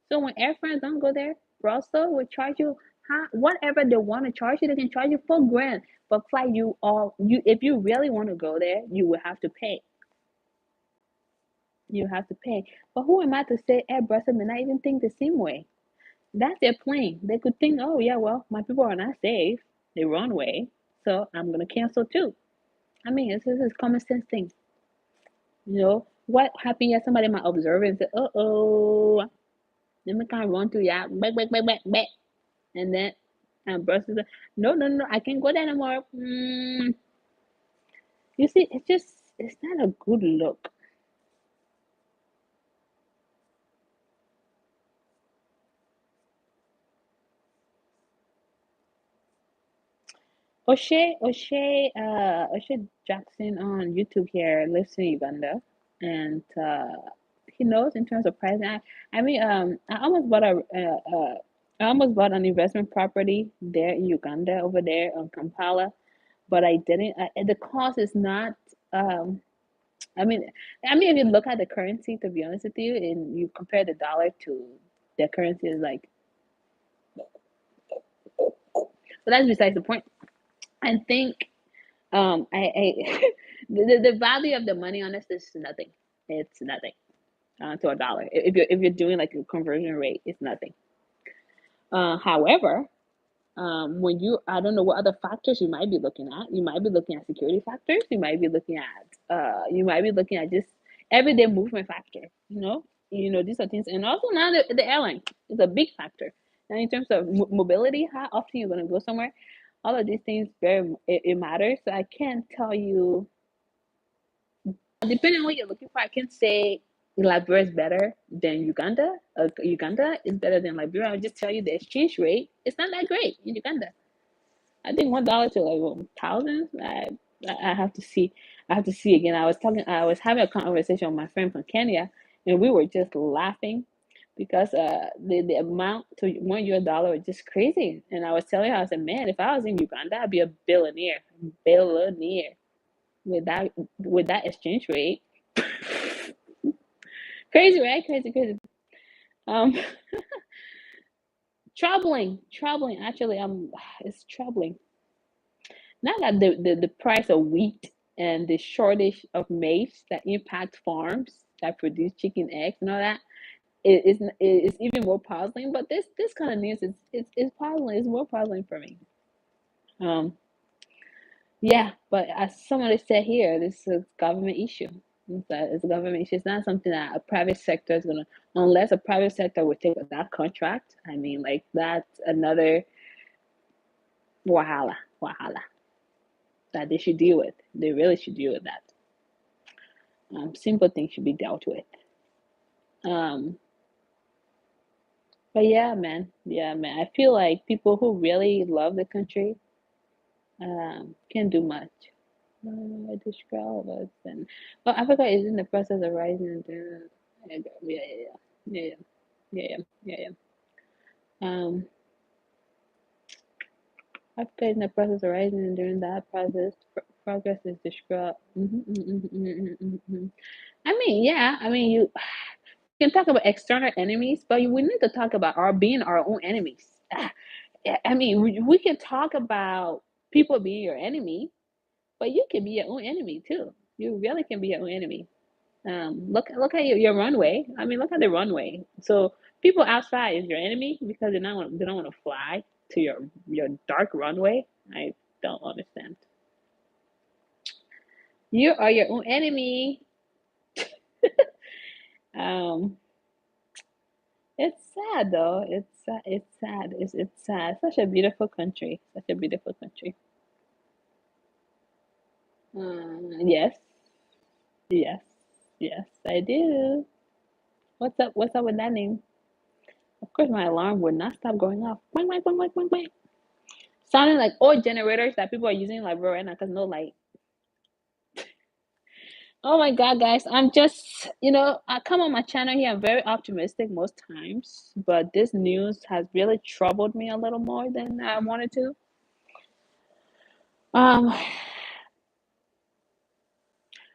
So when Air France don't go there, Brussels will charge you whatever they want to charge you. They can charge you 4 grand, but fly you all. You if you really want to go there, you will have to pay. You have to pay. But who am I to say Airbus may not even think the same way? That's their plane. They could think, oh yeah, well, my people are not safe. They run away, so I'm gonna cancel too. I mean, this is common sense thing. You know what happened? Yeah, somebody might observe it and say, oh, let me kind of run through yeah, back, and then Brussels says, no, no, no, I can't go there anymore. You see, it's not a good look. O'Shea Jackson on YouTube here lives in Uganda, and he knows in terms of pricing. I almost bought I almost bought an investment property there in Uganda over there on Kampala, but I didn't. The cost is not. Um, I mean, if you look at the currency, to be honest with you, and you compare the dollar to the currency, is like. But that's besides the point. I think I the value of the money on this is nothing. It's nothing to a dollar. If you're doing like a conversion rate, it's nothing. However, when I don't know what other factors you might be looking at. You might be looking at security factors. You might be looking at just everyday movement factor. These are things, and also now the airline is a big factor. Now, in terms of mobility, how often you're going to go somewhere, all of these things it matters. So I can't tell you. Depending on what you're looking for, I can say Liberia is better than Uganda. Uganda is better than Liberia. I'll just tell you the exchange rate. It's not that great in Uganda. I think $1 to like 1,000. I have to see. I have to see again. I was having a conversation with my friend from Kenya, and we were just laughing because the amount to $1 was just crazy. And I was telling her, I said, man, if I was in Uganda, I'd be a billionaire with that exchange rate. Crazy, right? Crazy, crazy. Um, troubling. Actually, it's troubling. Not that the price of wheat and the shortage of maize that impact farms that produce chicken, eggs, and all that is even more puzzling. But this kind of news is puzzling. It's more puzzling for me. Um, Yeah, but as somebody said here, this is a government issue. It's a government issue. It's not something that a private sector is gonna, unless a private sector would take that contract. I mean, like that's another wahala that they should deal with. They really should deal with that. Simple things should be dealt with. Um, but yeah, man. I feel like people who really love the country can't do much. Describe us and Africa is in the process of rising. Yeah, yeah, yeah, yeah, yeah, yeah, yeah. Um, Africa is in the process of rising, and during that process, progress is described. I mean, yeah. I mean, you can talk about external enemies, but we need to talk about our being our own enemies. I mean, we can talk about people being your enemy, but you can be your own enemy too. You really can be your own enemy. Look at your runway. I mean, look at the runway. So people outside is your enemy because they don't want to fly to your dark runway. I don't understand. You are your own enemy. Um, It's sad though. It's sad. It's sad. It's sad. Such a beautiful country. Such a beautiful country. Yes, yes, yes, I do. What's up? What's up with that name? Of course, my alarm would not stop going off. Bang, bang, bang, bang, bang, bang. Sounding like old generators that people are using like right now because no light. Oh my God, guys! I'm just, I come on my channel here. I'm very optimistic most times, but this news has really troubled me a little more than I wanted to. Um,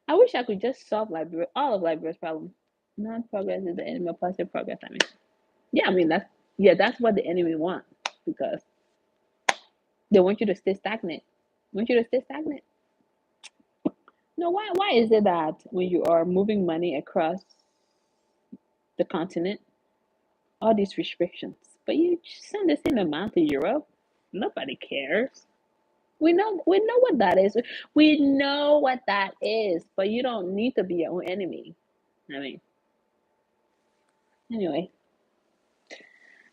I wish I could just solve Liberia, all of Liberia's problem. Non-progress is the enemy of positive progress. I mean, yeah, I mean that's what the enemy want because they want you to stay stagnant. Want you to stay stagnant. No, why is it that when you are moving money across the continent, all these restrictions, but you send the same amount to Europe, nobody cares. We know what that is. We know what that is, but you don't need to be your own enemy. I mean, anyway,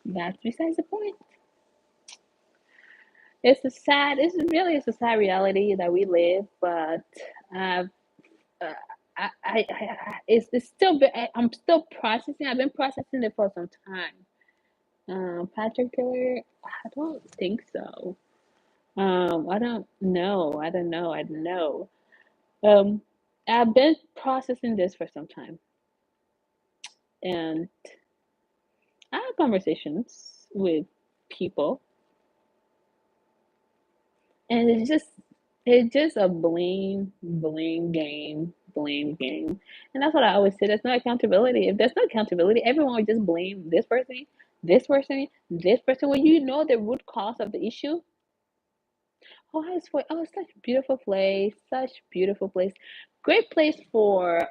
that's besides the point. It's a sad reality that we live, but uh, uh, it's still, I'm still processing. I've been processing it for some time. Patrick Taylor, I don't think so. I don't know. I don't know. I don't know. Um, I've been processing this for some time, and I have conversations with people, and it's just a blame game, and that's what I always say. There's no accountability. If there's no accountability, everyone would just blame this person. When you know the root cause of the issue. Such a beautiful place, such beautiful place, great place for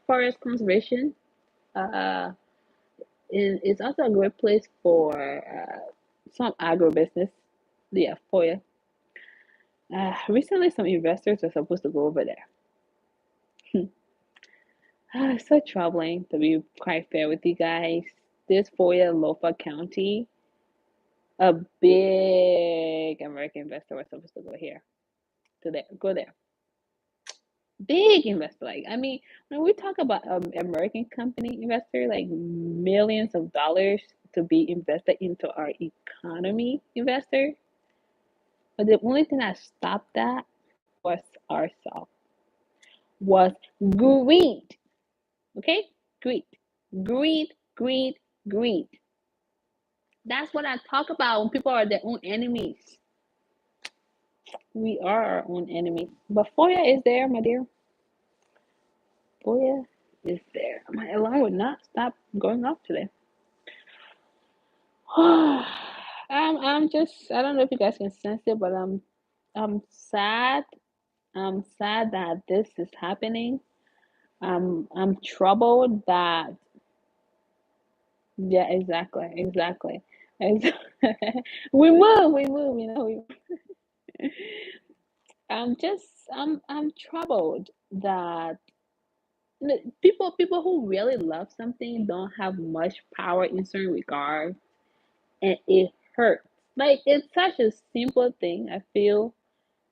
forest conservation. Uh, it's also a great place for some agribusiness. Yeah, for you. Recently, some investors are supposed to go over there. It's so troubling to be quite fair with you guys. This Foya Lofa County, a big American investor was supposed to go here, go there. Big investor. Like, I mean, when we talk about American company investor, like millions of dollars to be invested into our economy investor. But the only thing that stopped that was ourselves, was greed. Okay? Greed. Greed, greed, greed. That's what I talk about when people are their own enemies. We are our own enemies. But Foya is there, my dear. Foya is there. My alarm would not stop going off today. I'm just, I don't know if you guys can sense it, but I'm sad. I'm sad that this is happening. I'm troubled that, yeah, exactly, exactly. We move. I'm troubled that people who really love something don't have much power in certain regards, and it hurts. Like, it's such a simple thing. I feel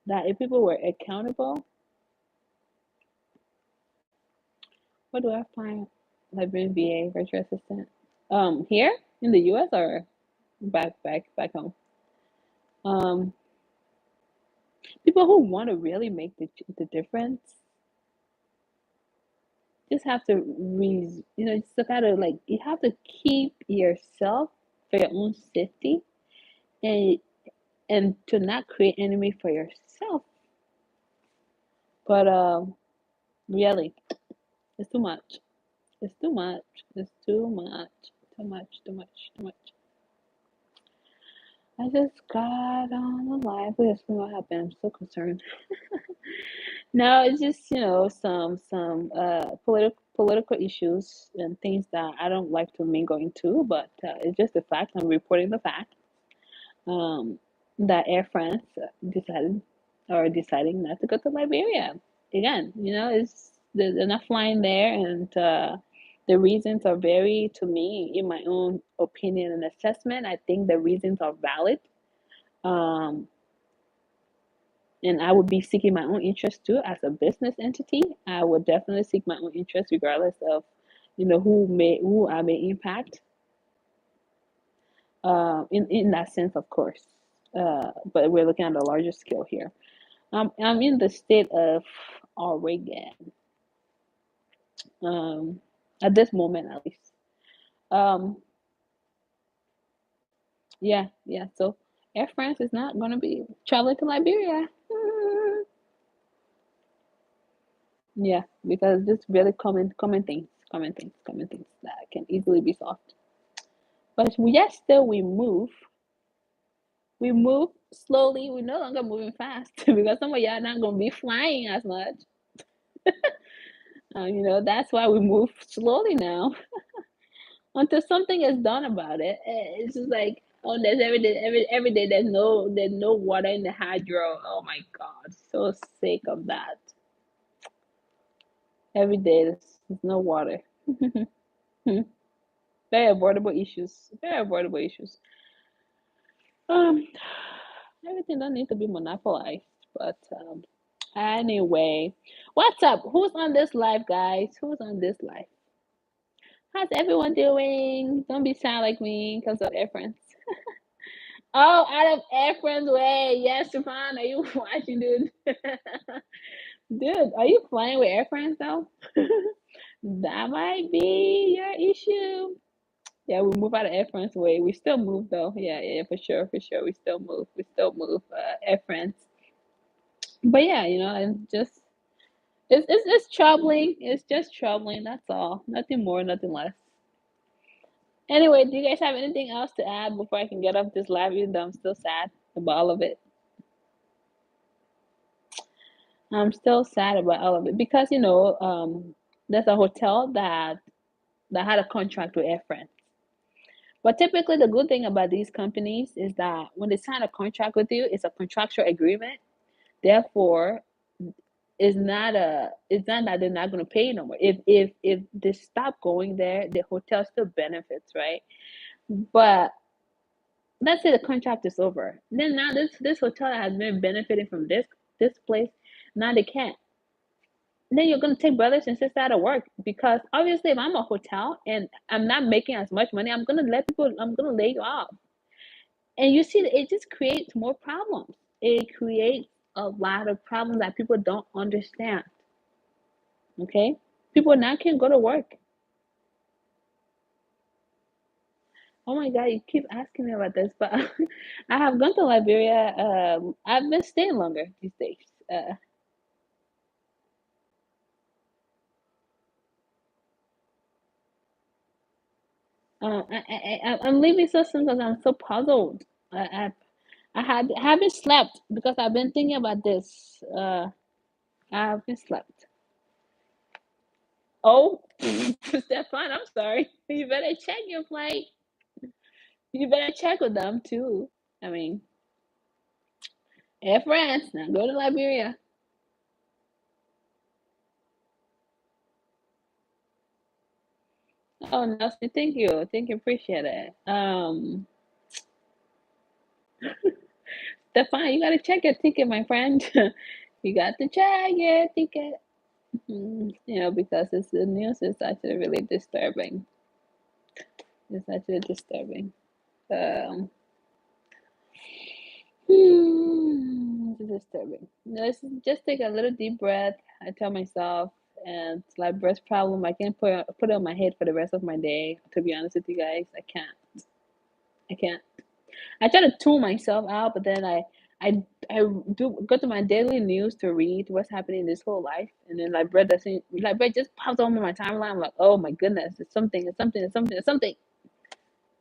that if people were accountable, what do I find? Liberian VA virtual assistant. Here in the U.S. or back home. Um, People who want to really make the difference just have to just gotta, like, you have to keep yourself for your own safety, and to not create enemy for yourself. But really, it's too much. It's too much. It's too much. Too much. Too much. Too much. I just got on the live. Please explain what happened. I'm so concerned. No, it's just, some political issues and things that I don't like to mingle into, but it's just a fact. I'm reporting the fact. Um, that Air France deciding not to go to Liberia again. It's they're not flying there, and The reasons are very, to me, in my own opinion and assessment, I think the reasons are valid. Um, and I would be seeking my own interest too as a business entity. I would definitely seek my own interest regardless of, who I may impact. In that sense, of course. But we're looking at a larger scale here. I'm in the state of Oregon, um, at this moment at least. Um, yeah, yeah. So Air France is not going to be traveling to Liberia. Yeah, because just really common things that can easily be solved. But yes, still we move. We move slowly. We're no longer moving fast because some of y'all not going to be flying as much. That's why we move slowly now until something is done about it. It's just like, oh, there's every day there's no water in the hydro. Oh my God, so sick of that. Every day there's no water. Very avoidable issues. Very avoidable issues. Um, Everything don't need to be monopolized, but anyway, what's up? Who's on this live, guys? Who's on this live? How's everyone doing? Don't be sad like me because of Air France. Oh, out of Air France way. Yes, Stefan, are you watching, dude? Dude, are you flying with Air France though? That might be your issue. Yeah, we move out of Air France way. We still move though. Yeah, yeah, for sure, for sure. We still move. We still move Air France. But yeah, and just it's troubling. It's just troubling. That's all. Nothing more, nothing less. Anyway, do you guys have anything else to add before I can get off this live? Even though I'm still sad about all of it. I'm still sad about all of it because there's a hotel that had a contract with Air France. But typically, the good thing about these companies is that when they sign a contract with you, it's a contractual agreement. Therefore, it's not that they're not going to pay you no more. If they stop going there, the hotel still benefits, right? But let's say the contract is over. Then now this hotel that has been benefiting from this place, now they can't. Then you're gonna take brothers and sisters out of work because obviously if I'm a hotel and I'm not making as much money, I'm gonna lay you off. And you see, it just creates more problems. It creates a lot of problems that people don't understand. Okay? People now can't go to work. Oh my God, you keep asking me about this, but I have gone to Liberia. I've been staying longer these days. Uh, I'm leaving so soon because I'm so puzzled. I haven't slept because I've been thinking about this. I haven't slept. Oh, Stefan, I'm sorry. You better check your flight. You better check with them too. I mean, Air France, now go to Liberia. Oh, Nelson, thank you, appreciate it. Stefan, you gotta check your ticket, my friend. You got to check your ticket. Because the news is actually really disturbing. It's actually disturbing. Um, it's disturbing. Let's just take a little deep breath. I tell myself, and it's like breast problem. I can't put it on my head for the rest of my day. To be honest with you guys, I can't. I can't. I try to tune myself out, but then I do go to my daily news to read what's happening in this whole life, and then bread just pops on my timeline. I'm like, oh my goodness, it's something,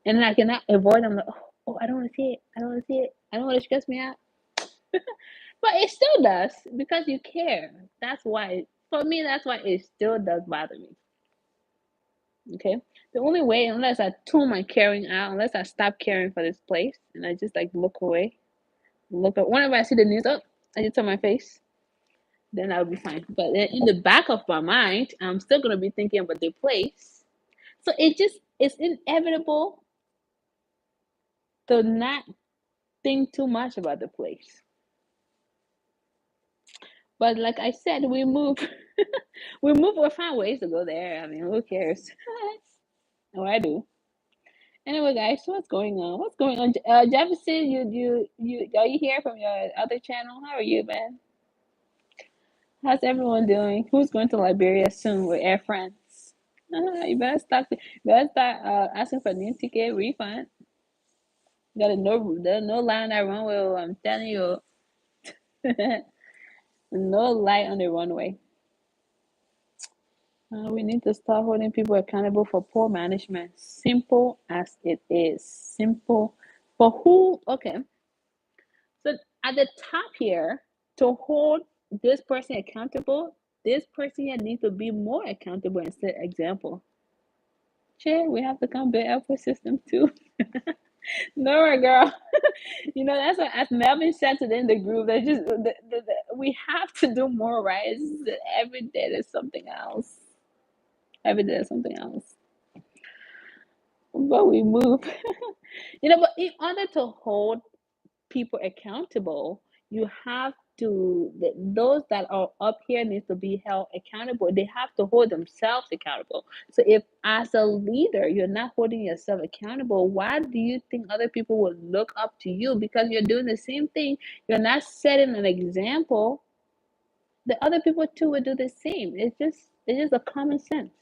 and then I cannot avoid. I'm like, oh, I don't want to see it. I don't want to see it. I don't want to stress me out. But it still does because you care. That's why. For me, that's why it still does bother me. Okay. The only way, unless I tune my caring out, unless I stop caring for this place and I just like look away, look up. Whenever I see the news up, I just turn my face. Then I'll be fine. But in the back of my mind, I'm still gonna be thinking about the place. So it's inevitable to not think too much about the place. But like I said, we move, we'll find ways to go there. I mean, who cares? Oh, I do. Anyway, guys, so what's going on? What's going on? Jefferson, are you here from your other channel? How are you, man? How's everyone doing? Who's going to Liberia soon with Air France? You better start asking for new ticket refund. Got a no line on that runway. I'm telling you, no light on the runway. We need to start holding people accountable for poor management. Simple as it is. Simple. For who? Okay. So at the top here, to hold this person accountable, this person here needs to be more accountable and set example. Shit, we have to come build up a system too. No, girl. That's what as Melvin said today in the group. That just we have to do more, right? Every day there's something else. Every day there's something else. But we move. But in order to hold people accountable, you have to those that are up here need to be held accountable. They have to hold themselves accountable. So if as a leader you're not holding yourself accountable, why do you think other people will look up to you? Because you're doing the same thing. You're not setting an example. The other people too will do the same. It's just a common sense.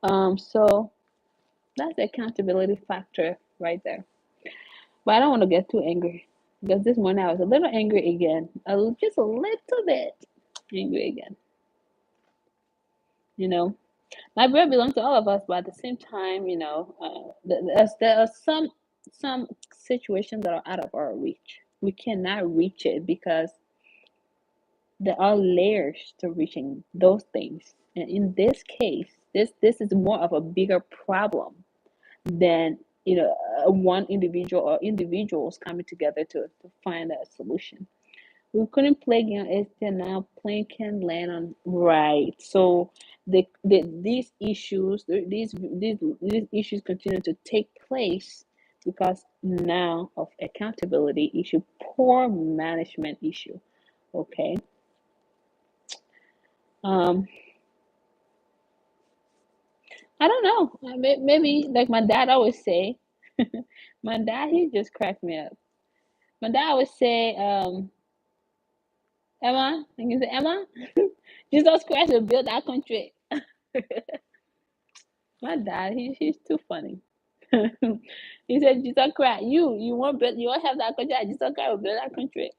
So that's the accountability factor right there. But I don't want to get too angry because this morning I was a little angry again. Just a little bit angry again. Liberia belongs to all of us, but at the same time, there are some situations that are out of our reach. We cannot reach it because there are layers to reaching those things. And in this case, this is more of a bigger problem than one individual or individuals coming together to find a solution. We couldn't play game if they're now playing can land on right. So these issues these issues continue to take place because now of accountability issue, poor management issue. Okay. Um, I don't know. Maybe like my dad always say, my dad he just cracked me up. My dad always say, Emma, and he say, Emma, Jesus Christ will build that country. My dad, he's too funny. He said, Jesus Christ, you won't have that country. Jesus Christ will build that country.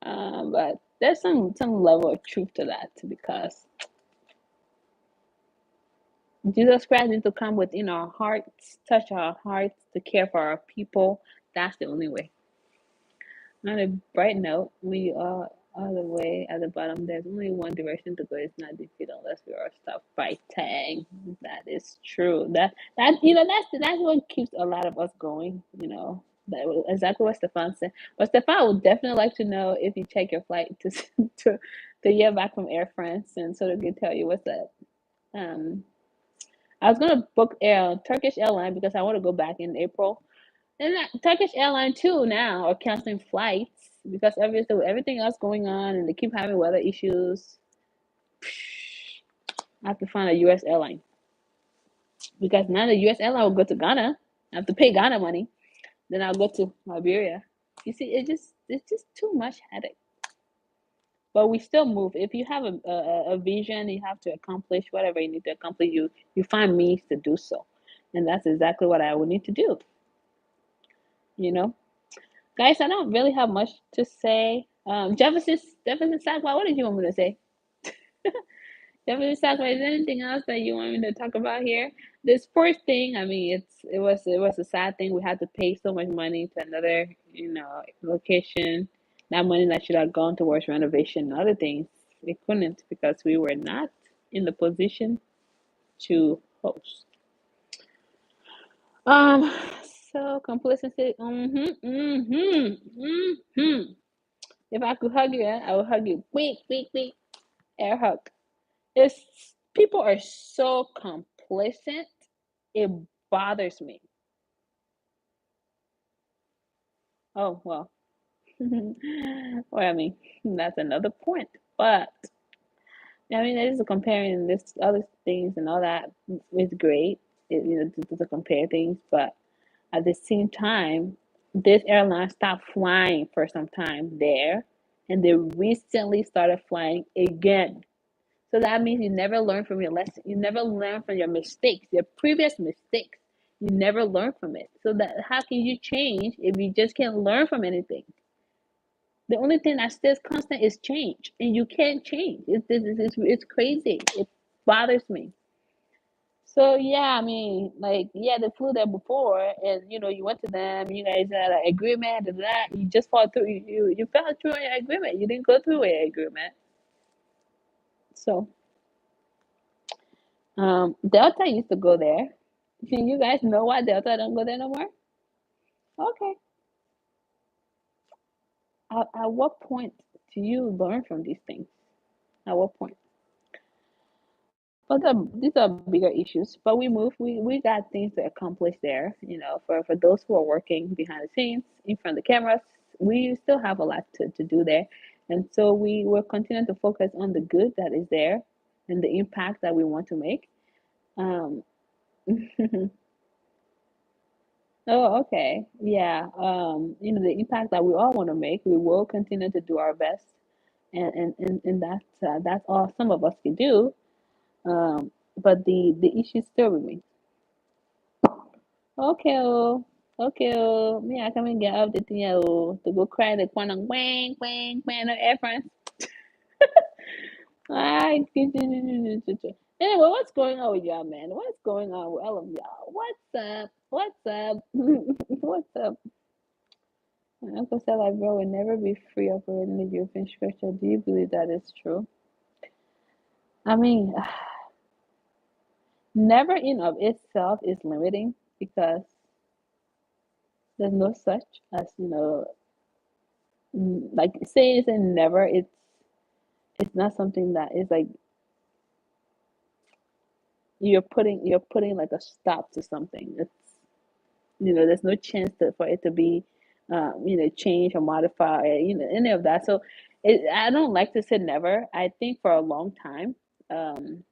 But there's some level of truth to that because Jesus Christ needs to come within our hearts, touch our hearts to care for our people. That's the only way. On a bright note, we are all the way at the bottom. There's only one direction to go. It's not defeat unless we are stop fighting. That is true. That's what keeps a lot of us going. Exactly what Stefan said. But Stefan would definitely like to know if you check your flight to to hear back from Air France, and so they can tell you what's up. Um, I was gonna book Turkish airline because I want to go back in April. And Turkish airline too now are canceling flights because everything else going on, and they keep having weather issues. I have to find a U.S. airline because now the U.S. airline will go to Ghana. I have to pay Ghana money. Then I'll go to Liberia. You see, it's just too much headache. But we still move. If you have a vision, you have to accomplish whatever you need to accomplish. You find means to do so, and that's exactly what I would need to do. You know. Guys, I don't really have much to say. Jefferson Sackler, what did you want me to say? Jefferson Sackler, is there anything else that you want me to talk about here? The sports thing, I mean, it was a sad thing. We had to pay so much money to another, location. That money that should have gone towards renovation and other things, we couldn't because we were not in the position to host. Um, so complacency. If I could hug you, I would hug you. Quick, quick, quick. Air hug. It's People are so complacent. It bothers me. Oh, well. Well, I mean, that's another point. But I mean, it is comparing this other things and all that is great. To compare things, but at the same time, this airline stopped flying for some time there, and they recently started flying again. So that means you never learn from your lesson. You never learn from your mistakes, your previous mistakes. You never learn from it. So that how can you change if you just can't learn from anything? The only thing that stays constant is change, and you can't change. It's crazy. It bothers me. So yeah, I mean, like yeah, they flew there before, and you went to them. You guys had an agreement, and that you just fought through. You fell through your agreement. You didn't go through an agreement. So Delta used to go there. You guys know why Delta don't go there no more? Okay. At what point do you learn from these things? At what point? But these are bigger issues. But we move. We got things to accomplish there. For those who are working behind the scenes, in front of the cameras, we still have a lot to do there. And so we will continue to focus on the good that is there and the impact that we want to make. Um, oh, okay. Yeah. The impact that we all want to make, we will continue to do our best. And that's all some of us can do. But the issue still remains. Okay, oh. Okay, oh. Me, I come and get up the thing, oh, to go cry the corner, wang, wang, wang, no air France. Ay, anyway, what's going on with y'all, man? What's going on with all of y'all? What's up? What's up? What's up? My uncle said like bro will never be free operating the European structure. Do you believe that is true? I mean, never in of itself is limiting because there's no such as like say it's a never. It's not something that is like you're putting like a stop to something. There's no chance for it to be change or modify any of that. So I don't like to say never. I think for a long time um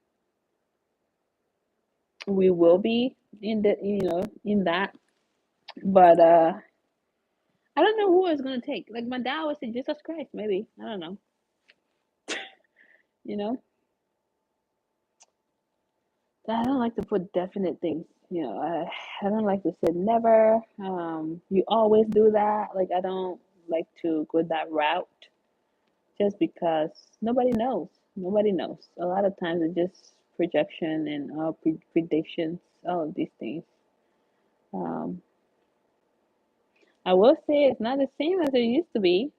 we will be in that, but I don't know who it's gonna take. Like my dad would say Jesus Christ, maybe. I don't know. you know I don't like to put definite things. I don't like to say never. You always do that. Like I don't like to go that route just because nobody knows. Nobody knows. A lot of times it's just projection and predictions, all of these things. Um, I will say it's not the same as it used to be,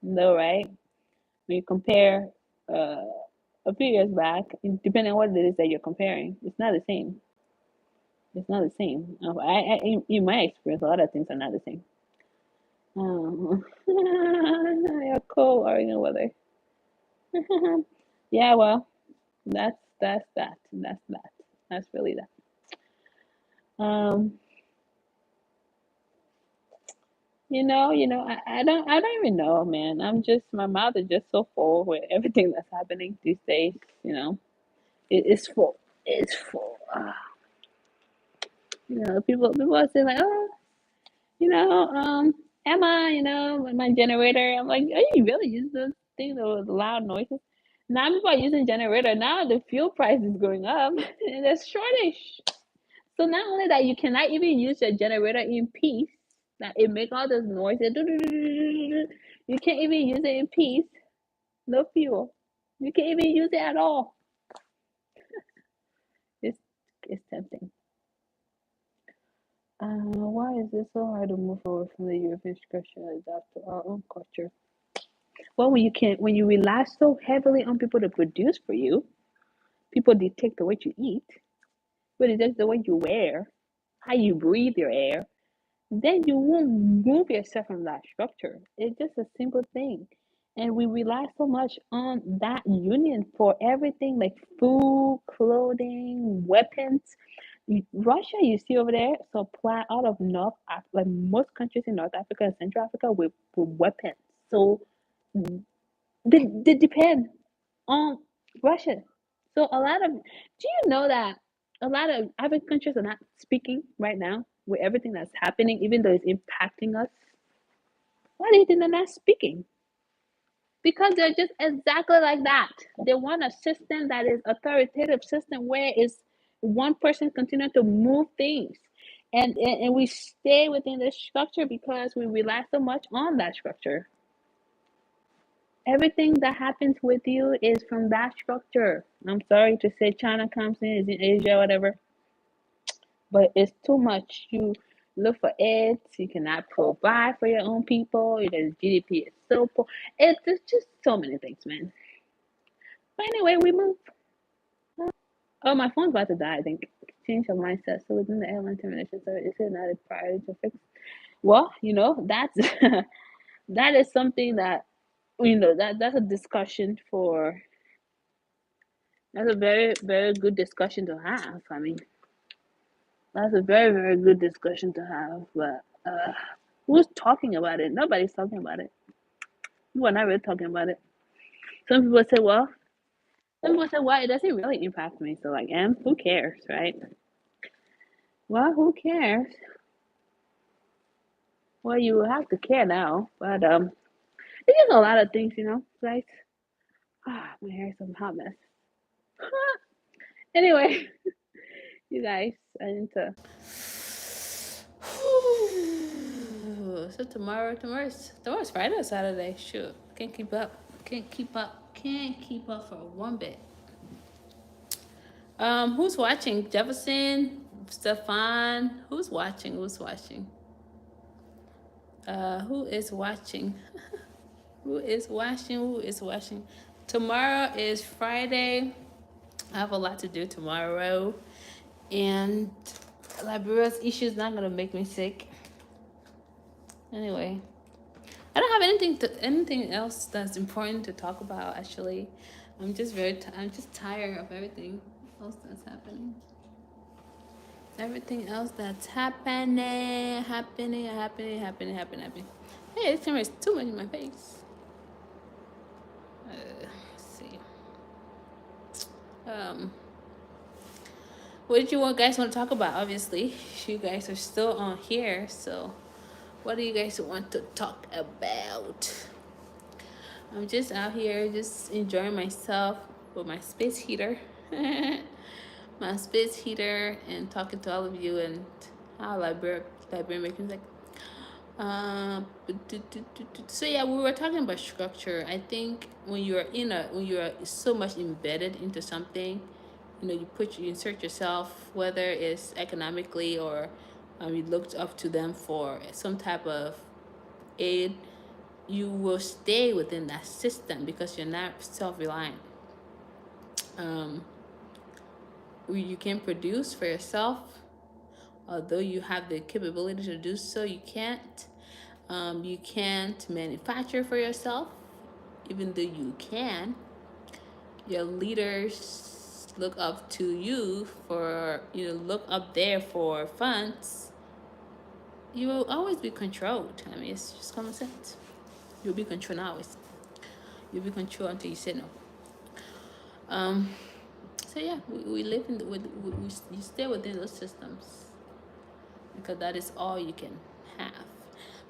though, right? When you compare uh, a few years back, depending on what it is that you're comparing, it's not the same. It's not the same. In my experience, a lot of things are not the same. Yeah, cold Oregon weather. Yeah, well, that's that. That's that. That's really that. I don't even know, man. My mouth is just so full with everything that's happening these days. It's full. It's full. People are saying like, oh, Emma, my generator. I'm like, are you really using those things with loud noises? Now people are using generator. Now the fuel price is going up and there's shortage. So not only that, you cannot even use your generator in peace. That it make all those noises. You can't even use it in peace. No fuel. You can't even use it at all. It's it's tempting. Why is it so hard to move away from the European structure and adapt to our own culture? Well, when you rely so heavily on people to produce for you, people dictate the way you eat, but it's the way you wear, how you breathe your air, then you won't move yourself from that structure. It's just a simple thing. And we rely so much on that union for everything like food, clothing, weapons. Russia, you see over there, supply out of North Africa, like most countries in North Africa and Central Africa with weapons. So they depend on Russia. So a lot of, do you know that a lot of African countries are not speaking right now with everything that's happening, even though it's impacting us? Why do you think they're not speaking? Because they're just exactly like that. They want a system that is authoritative system where is one person continue to move things. And we stay within this structure because we rely so much on that structure. Everything that happens with you is from that structure. I'm sorry to say China comes in, is in Asia, whatever, but it's too much. You look for it, you cannot provide for your own people, your GDP is so poor. It's just so many things, man. But anyway, we move. Oh, my phone's about to die, I think. Change of mindset. So within the airline termination service, is it not a priority to fix? Well, that's that is something that that's a discussion for that's a very, very good discussion to have. I mean, that's a very, very good discussion to have. But who's talking about it? Nobody's talking about it. We're not really talking about it. Some people say, well, it doesn't really impact me. So like, who cares, right? Well, who cares? Well, you have to care now, but there's just a lot of things, guys. My hair is a hot mess. Anyway, you guys, I need to. So tomorrow's Friday or Saturday. Shoot, can't keep up. Can't keep up. Can't keep up for one bit. Who's watching? Jefferson, Stefan. Who's watching? Who's watching? Who is watching? Who is watching? Who is watching? Tomorrow is Friday. I have a lot to do tomorrow, and Liberia's issue is not gonna make me sick. Anyway, I don't have anything else that's important to talk about. Actually, I'm just tired of everything else that's happening. Everything else that's happening. Hey, this camera is too much in my face. Let's see. Um, what did you guys want to talk about? Obviously, you guys are still on here, so what do you guys want to talk about? I'm just out here, just enjoying myself with my space heater, and talking to all of you and how Liberian makes music. So yeah, we were talking about structure. I think when you are so much embedded into something, you insert yourself, whether it's economically or you looked up to them for some type of aid, you will stay within that system because you're not self-reliant. Um, you can produce for yourself, although you have the capability to do so. You can't manufacture for yourself, even though you can. Your leaders look up to you for look up there for funds. You will always be controlled. I mean, it's just common sense. You'll be controlled always. You'll be controlled until you say no. Um, so yeah, we live in you stay within those systems because that is all you can have.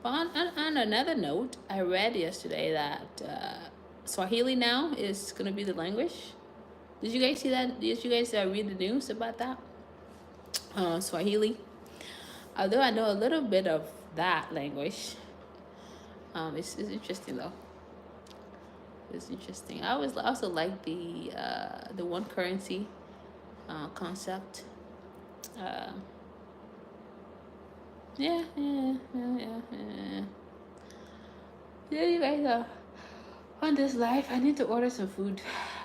But on another note, I read yesterday that Swahili now is going to be the language. Did you guys see that? Did you guys read the news about that? Swahili. Although I know a little bit of that language, it's interesting though. It's interesting. I always also like the one currency concept. Uh, yeah. Yeah, you guys are on this life. I need to order some food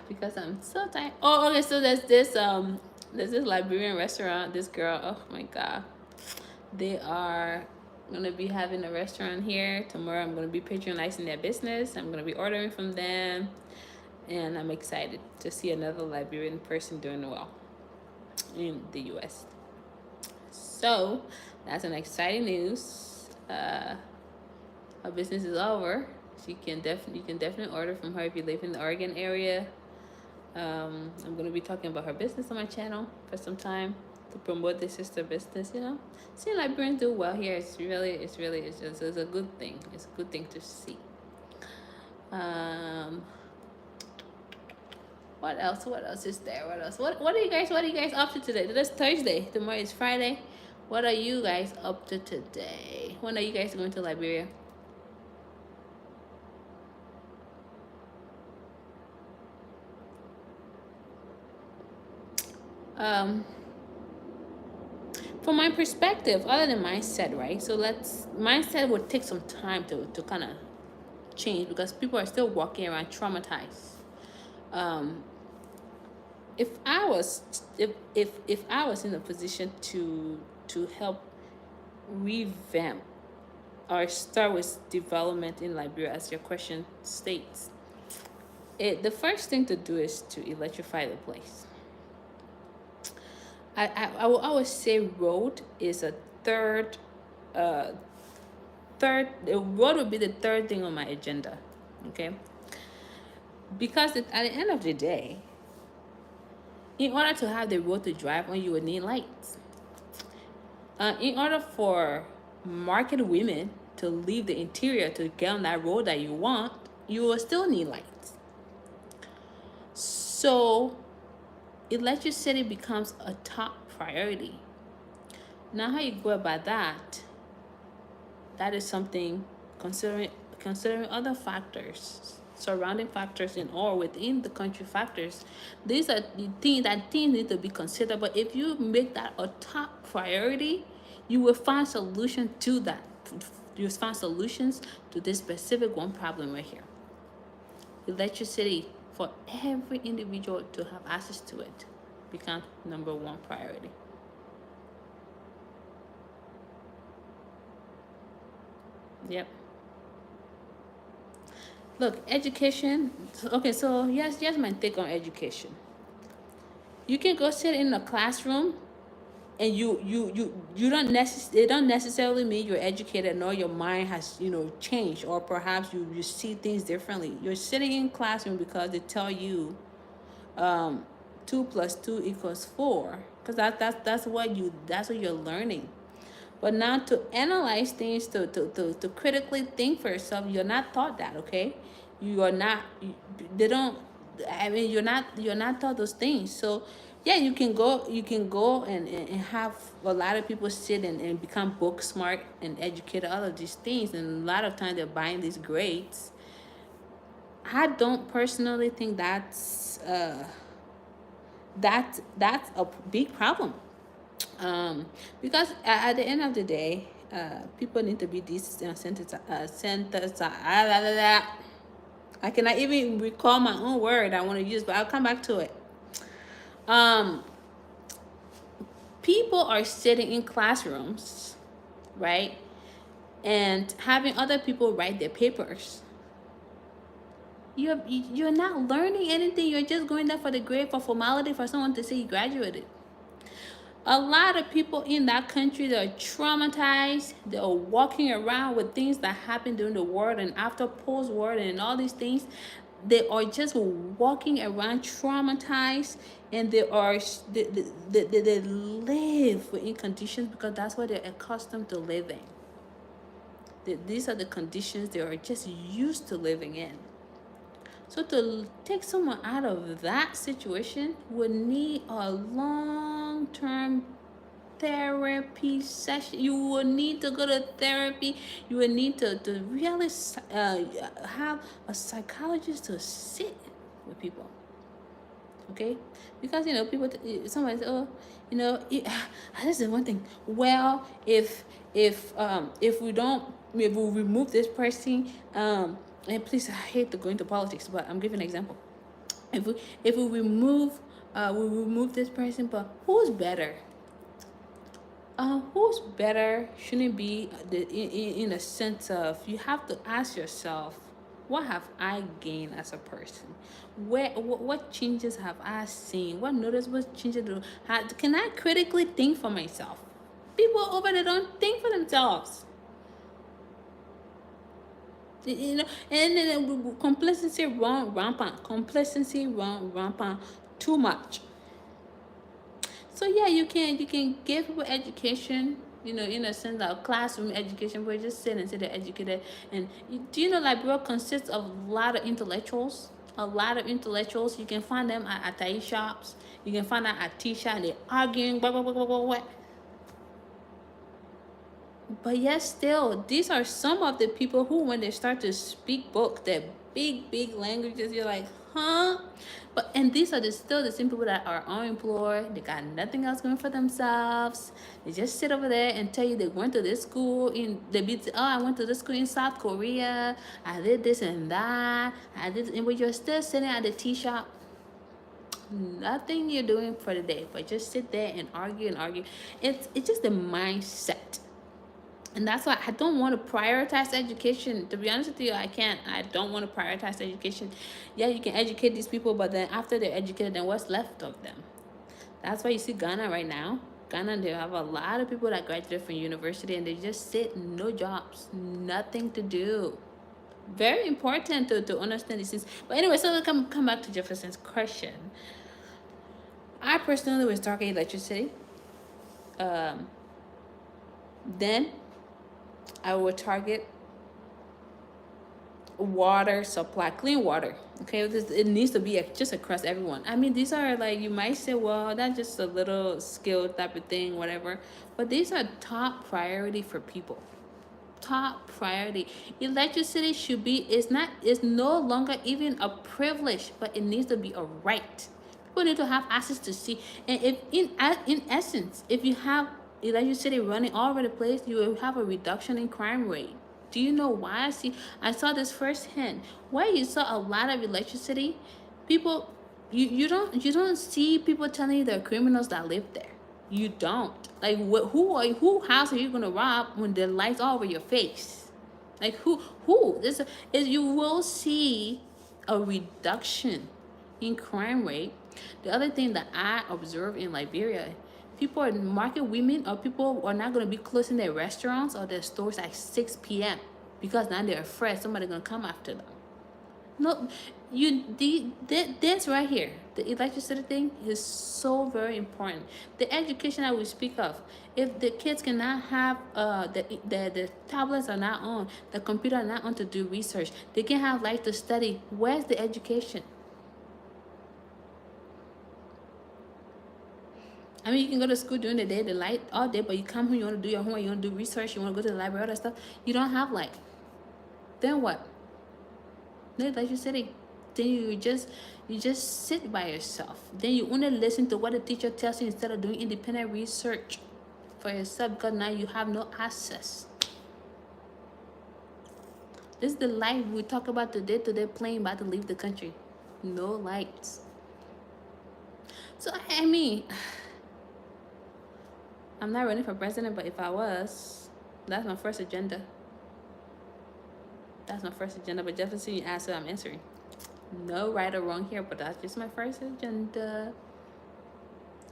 because I'm so tired. Oh, okay. So there's this Liberian restaurant. This girl. Oh my god, they are I'm gonna be having a restaurant here tomorrow. I'm gonna be patronizing their business. I'm gonna be ordering from them, and I'm excited to see another Liberian person doing well in the U.S. So that's an exciting news. Her business is over. You can definitely order from her if you live in the Oregon area. I'm gonna be talking about her business on my channel for some time to promote the sister business. Seeing Liberians do well here, it's a good thing. It's a good thing to see. Um, what else? What else is there? What else? What are you guys? What are you guys up to today? Today's Thursday. Tomorrow is Friday. What are you guys up to today? When are you guys going to Liberia? Um, from my perspective, other than mindset, right? So mindset would take some time to kind of change because people are still walking around traumatized. Um, if I was if I was in a position to help revamp or start with development in Liberia, as your question states, the first thing to do is to electrify the place. I will always say road is a third uh third the road would be the third thing on my agenda. Okay, because at the end of the day, in order to have the road to drive on, you would need lights. In order for market women to leave the interior to get on that road that you want, you will still need lights. So electricity becomes a top priority. Now, how you go about that? That is something considering other factors, surrounding factors, and or within the country factors. These are the things need to be considered. But if you make that a top priority, you will find solution to that. You will find solutions to this specific one problem right here. Electricity for every individual to have access to it becomes number one priority. Yep. Look, education. Okay, so here's my take on education. You can go sit in a classroom, and you it don't necessarily mean you're educated nor your mind has changed, or perhaps you see things differently. You're sitting in classroom because they tell you, 2 plus 2 equals 4, because that's what you're learning. But now to analyze things, to critically think for yourself, you're not taught that, okay? You are not, they don't, I mean, you're not taught those things. So, yeah, you can go and have a lot of people sit and become book smart and educated, all of these things. And a lot of times they're buying these grades. I don't personally think that's a big problem. Because at the end of the day, people need to be I cannot even recall my own word I want to use, but I'll come back to it. Um, People are sitting in classrooms, right, and having other people write their papers. You're not learning anything. You're just going there for the grade, for formality, for someone to say you graduated. A lot of people in that country, they're traumatized. They're walking around with things that happened during the war and after post-war and all these things. They are just walking around traumatized, and they live in conditions because that's what they're accustomed to living. These are the conditions they are just used to living in. So to take someone out of that situation would need a long-term therapy session. You will need to go to therapy. You will need to really have a psychologist to sit with people. Okay, because people, somebody says, oh, this is one thing. Well, if we remove this person, and please, I hate to go into politics, but I'm giving an example. If we remove this person, but who's better? Who's better shouldn't be in a sense of you have to ask yourself, what have I gained as a person? What changes have I seen? What noticeable changes can I critically think for myself? People over there don't think for themselves. You know, and then complacency run rampant. Complacency run rampant too much. So yeah, you can give people education, in a sense of classroom education, where you just sit and say they're educated. And do you know Liberia consists of a lot of intellectuals? A lot of intellectuals. You can find them at Thai shops. You can find them at tea shop. They're arguing, blah blah blah blah blah. But yet still, these are some of the people who, when they start to speak book, they're big languages, you're like, huh? But and these are still the same people that are unemployed. They got nothing else going for themselves. They just sit over there and tell you they went to this school in I went to this school in South Korea. I did this and that. I did, and but you're still sitting at the tea shop. Nothing you're doing for the day, but just sit there and argue and argue. It's just the mindset, and that's why I don't want to prioritize education. To be honest with you, I don't want to prioritize education. Yeah, you can educate these people, but then after they're educated, then what's left of them? That's why you see Ghana right now. Ghana, they have a lot of people that graduate from university and they just sit, no jobs, nothing to do. Very important to understand these things. But anyway, so come back to Jefferson's question. I personally was target electricity. Um, then I would target water supply, clean water. Okay, it needs to be just across everyone. I mean, these are like, you might say, well, that's just a little skill type of thing, whatever. But these are top priority for people. Top priority. Electricity should be, is no longer even a privilege, but it needs to be a right. People need to have access to see. And if in essence, if you have electricity running all over the place, you will have a reduction in crime rate. Do you know why? I saw this firsthand. Why you saw a lot of electricity, people, you don't see people telling you they're criminals that live there. You don't. Like, who house are you gonna rob when the lights all over your face? Like, who this is, you will see a reduction in crime rate. The other thing that I observe in Liberia, people are market women, or people are not gonna be closing their restaurants or their stores at 6 p.m. because now they're afraid somebody's gonna come after them. No, this right here, the electricity thing is so very important. The education that we speak of, if the kids cannot have the tablets are not on, the computer are not on to do research, they can have light to study. Where's the education? I mean, you can go to school during the day, the light all day, but you come home, you want to do your homework, you want to do research, you want to go to the library, all that stuff. You don't have light. Then what? No electricity. Then you just sit by yourself. Then you only listen to what the teacher tells you instead of doing independent research for yourself, because now you have no access. This is the life we talk about today. Today, plane about to leave the country, no lights. So I mean, I'm not running for president, but if I was, that's my first agenda. That's my first agenda. But definitely, you asked, I'm answering. No right or wrong here, but that's just my first agenda.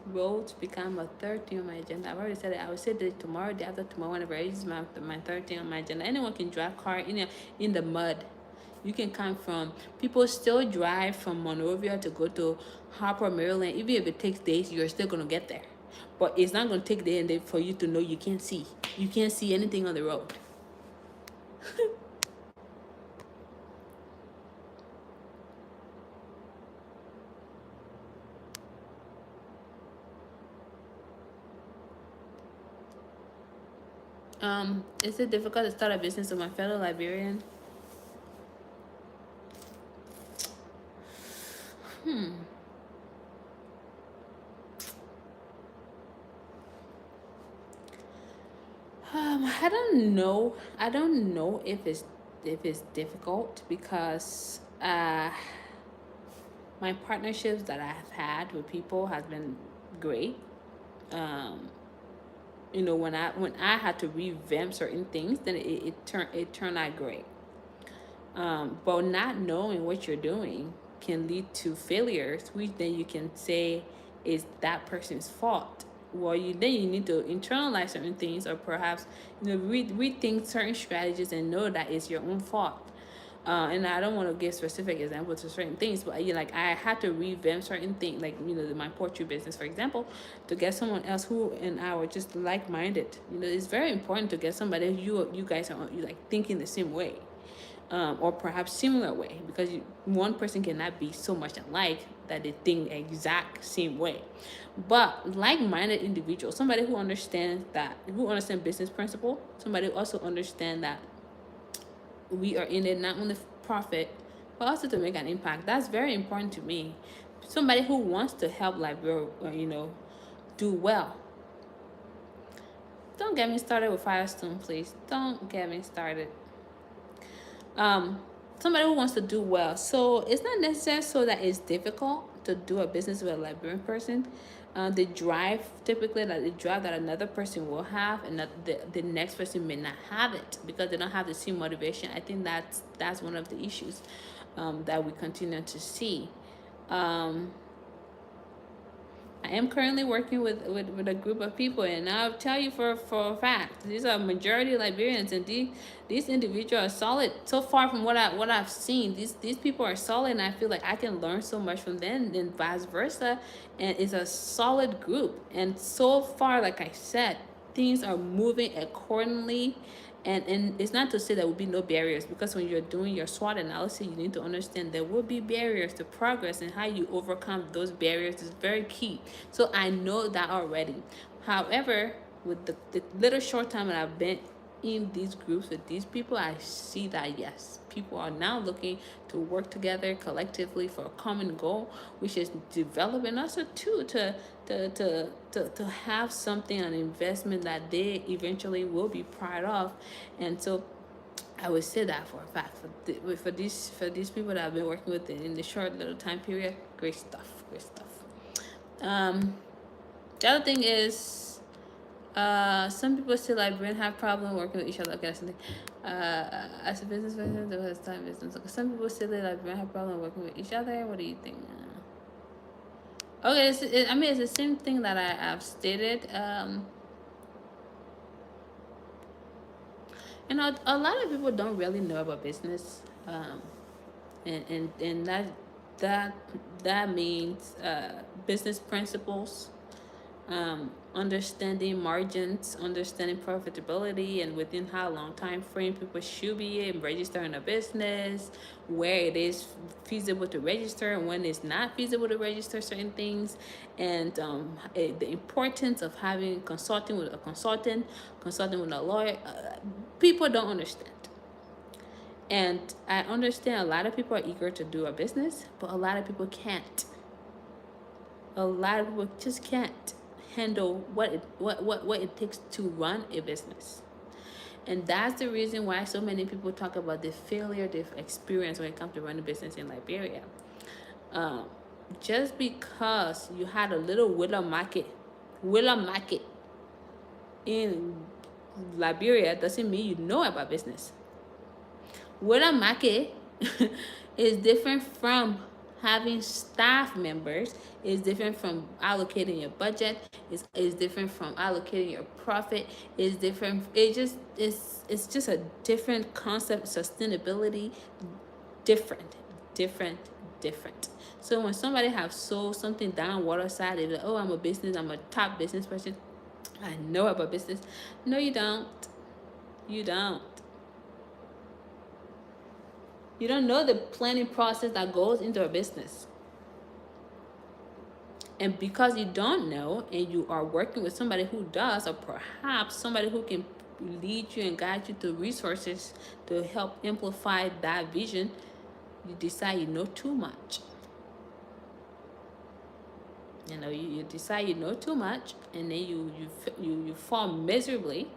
Roads become a third thing on my agenda. I've already said it. I will say that tomorrow, day after tomorrow, whenever it's my third thing on my agenda. Anyone can drive car in the mud. You can come from, people still drive from Monrovia to go to Harper, Maryland. Even if it takes days, you're still gonna get there. But it's not gonna take day and day for you to know you can't see. You can't see anything on the road. Is it difficult to start a business with my fellow Liberian? I don't know. I don't know if it's difficult, because my partnerships that I've had with people has been great. Um, when I had to revamp certain things, then it turned out great. But not knowing what you're doing can lead to failures, which then you can say is that person's fault. Well, you need to internalize certain things, or perhaps rethink certain strategies and know that it's your own fault. And I don't want to give specific examples to certain things, but like I had to revamp certain things, like my poetry business, for example, to get someone else who and I were just like minded. It's very important to get somebody you guys are like thinking the same way, or perhaps similar way, because one person cannot be so much alike that they think exact same way. But like-minded individuals, somebody who understands business principle, somebody who also understand that we are in it not only for profit but also to make an impact. That's very important to me. Somebody who wants to help Liberia, do well. Don't get me started with Firestone, please. Don't get me started. um Somebody who wants to do well. So it's not necessary so that it's difficult to do a business with a Liberian person. The drive that another person will have, and that the next person may not have it because they don't have the same motivation. I think that's one of the issues that we continue to see. um I am currently working with a group of people, and I'll tell you for a fact, these are majority Liberians, and these individuals are solid. So far from what I've seen, these people are solid, and I feel like I can learn so much from them, and vice versa. And it's a solid group, and so far, like I said, things are moving accordingly. And it's not to say there will be no barriers, because when you're doing your SWOT analysis, you need to understand there will be barriers to progress, and how you overcome those barriers is very key. So I know that already. However, with the little short time that I've been in these groups with these people, I see that yes, people are now looking to work together collectively for a common goal, which is developing, also too to have something, an investment that they eventually will be proud of. And so I would say that for a fact, for these people that I've been working with in the short little time period. Great stuff, great stuff. The other thing is, some people still like Brent have problem working with each other. Okay, that's something. As a business person, there was time business. Okay, some people still like Brent have problem working with each other. What do you think? Okay, it's the same thing that I've stated. A lot of people don't really know about business, and that that means business principles, understanding margins, understanding profitability, and within how long time frame people should be registering a business, where it is feasible to register and when it's not feasible to register certain things, and the importance of having consulting with a consultant, consulting with a lawyer. People don't understand. And I understand a lot of people are eager to do a business, but a lot of people can't. A lot of people just can't handle what it takes to run a business. And that's the reason why so many people talk about the failure they've experienced when it comes to running a business in Liberia. Um, just because you had a little willow market in Liberia doesn't mean you know about business. Willow market is different from having staff members, is different from allocating your budget, is different from allocating your profit, is different. It's just a different concept. Sustainability, different, different, different. So when somebody have sold something down waterside, they're like, oh, I'm a top business person, I know about business. No, you don't. You don't. You don't know the planning process that goes into a business. And because you don't know, and you are working with somebody who does, or perhaps somebody who can lead you and guide you to resources to help amplify that vision, you decide you know too much. You decide you know too much, and then you fall miserably,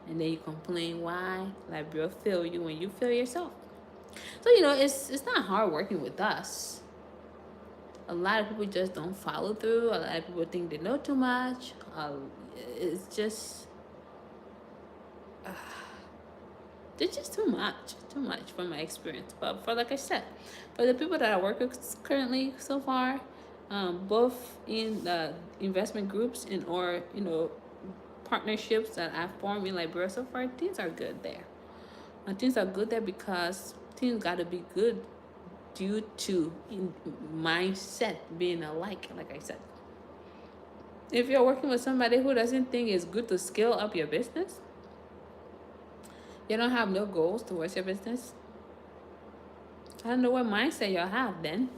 and then you complain why Liberia fail you when you fail yourself. So it's not hard working with us. A lot of people just don't follow through. A lot of people think they know too much. it's just it's just too much from my experience. But for like I said, for the people that I work with currently so far, both in the investment groups and or partnerships that I've formed in Liberia so far, things are good there. And things are good there because things got to be good due to mindset being alike. Like I said, if you're working with somebody who doesn't think it's good to scale up your business, you don't have no goals towards your business. I don't know what mindset y'all have then.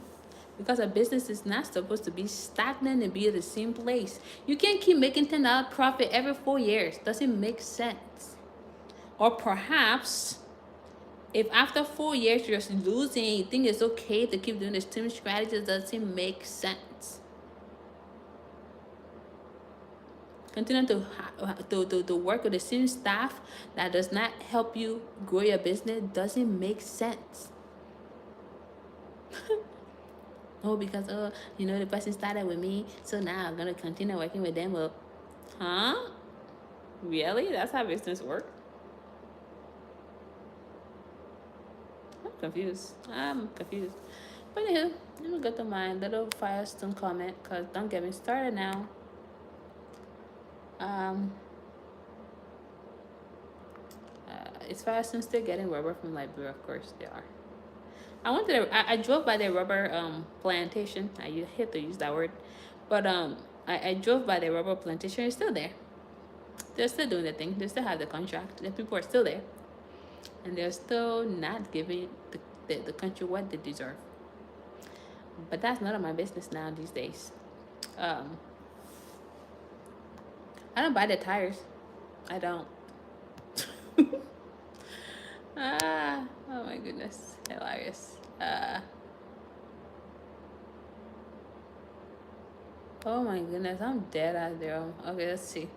Because a business is not supposed to be stagnant and be at the same place. You can't keep making $10 profit every 4 years. Doesn't make sense. Or perhaps if after 4 years you're losing, you think it's okay to keep doing the same strategies, doesn't make sense. Continue to work with the same staff that does not help you grow your business doesn't make sense. Oh, because the person started with me, so now I'm gonna continue working with them. Well, huh? Really? That's how business works? I'm confused. But anywho, let me go to my little Firestone comment, because don't get me started now. Um, is Firestone still getting rubber from Liberia? Of course they are. I drove by the rubber plantation. I hate to use that word, but I drove by the rubber plantation. It's still there. They're still doing the thing. They still have the contract. The people are still there, and they're still not giving the country what they deserve. But that's none of my business now these days. Um, I don't buy the tires. I don't. Oh my goodness, hilarious. Oh my goodness, I'm dead out there. Okay, let's see.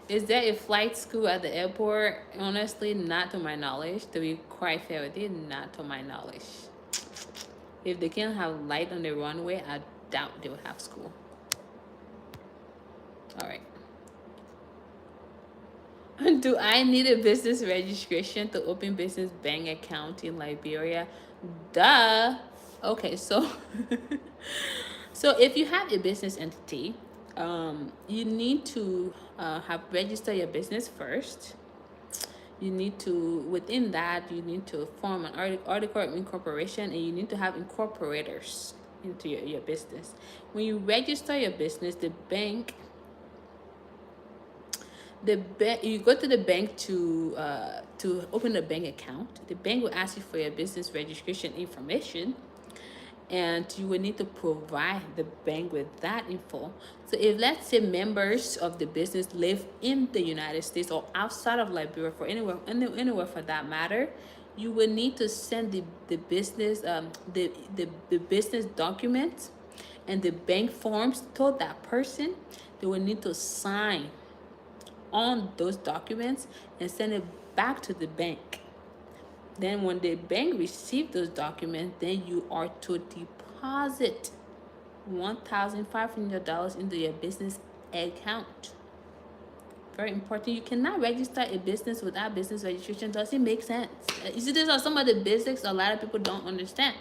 Is there a flight school at the airport? Honestly, not to my knowledge. To be quite fair with you, not to my knowledge. If they can't have light on the runway, I doubt they would have school. All right. Do I need a business registration to open business bank account in Liberia? Duh. Okay, so so if you have a business entity, you need to have register your business first. You need to, within that, you need to form an article of incorporation, and you need to have incorporators into your business. When you register your business, you go to the bank to open a bank account. The bank will ask you for your business registration information, and you will need to provide the bank with that info. So if, let's say, members of the business live in the United States or outside of Liberia, for anywhere for that matter, you will need to send the business the business documents and the bank forms to that person. They will need to sign on those documents and send it back to the bank. Then when the bank receives those documents, then you are to deposit $1,500 into your business account. Very important. You cannot register a business without business registration. Doesn't make sense. You see, these are some of the basics a lot of people don't understand.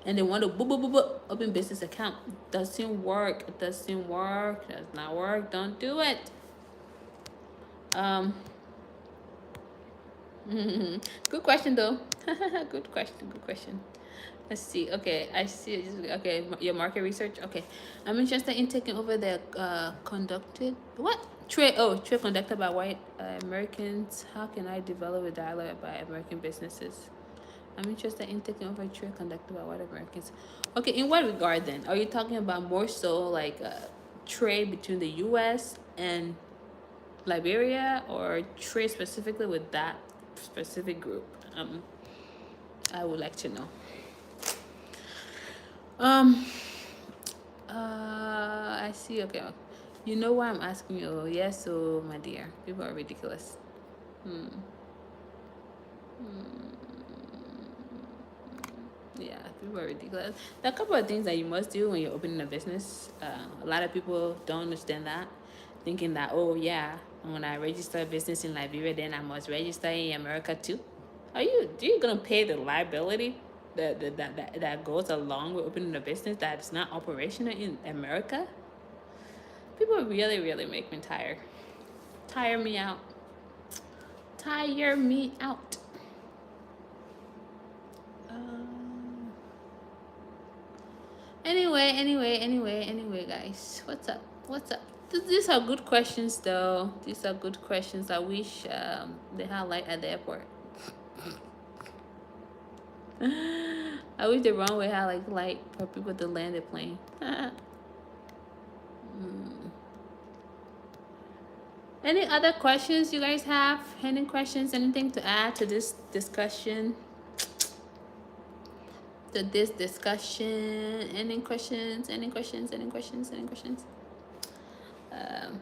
And they want to open business account. Doesn't work. It doesn't work. Does not work. Don't do it. Good question though. Good question. Let's see. Okay, I see. Okay, your market research. Okay, I'm interested in taking over the conducted what trade? Oh, trade conducted by white Americans. How can I develop a dialogue by American businesses? I'm interested in taking over trade conducted by white Americans. Okay, in what regard then? Are you talking about more so like trade between the U.S. and Liberia, or trade specifically with that specific group? I would like to know. I see. Okay, you know why I'm asking you? Yes, so my dear, people are ridiculous. Yeah, people are ridiculous. There are a couple of things that you must do when you're opening a business. A lot of people don't understand that. thinking that, oh yeah, when I register a business in Liberia, then I must register in America too. Do you gonna pay the liability that goes along with opening a business that's not operational in America? People really, really make me tired. Tire me out. Tire me out. Um, anyway, guys. What's up? What's up? These are good questions, though. These are good questions. I wish they had light at the airport. I wish the runway had like light for people to land the plane. Any other questions you guys have? Any questions? Anything to add to this discussion? Any questions? Any questions? Any questions? Any questions? Um,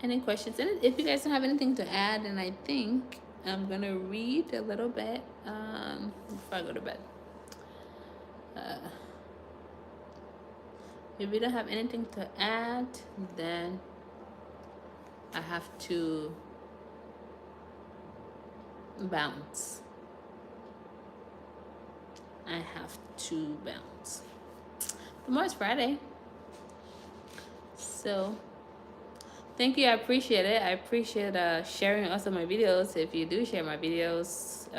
any questions? And if you guys don't have anything to add, then I think I'm gonna read a little bit before I go to bed. If we don't have anything to add, then I have to bounce. I have to bounce. Tomorrow's Friday. So thank you. I appreciate it. I appreciate sharing also my videos. If you do share my videos,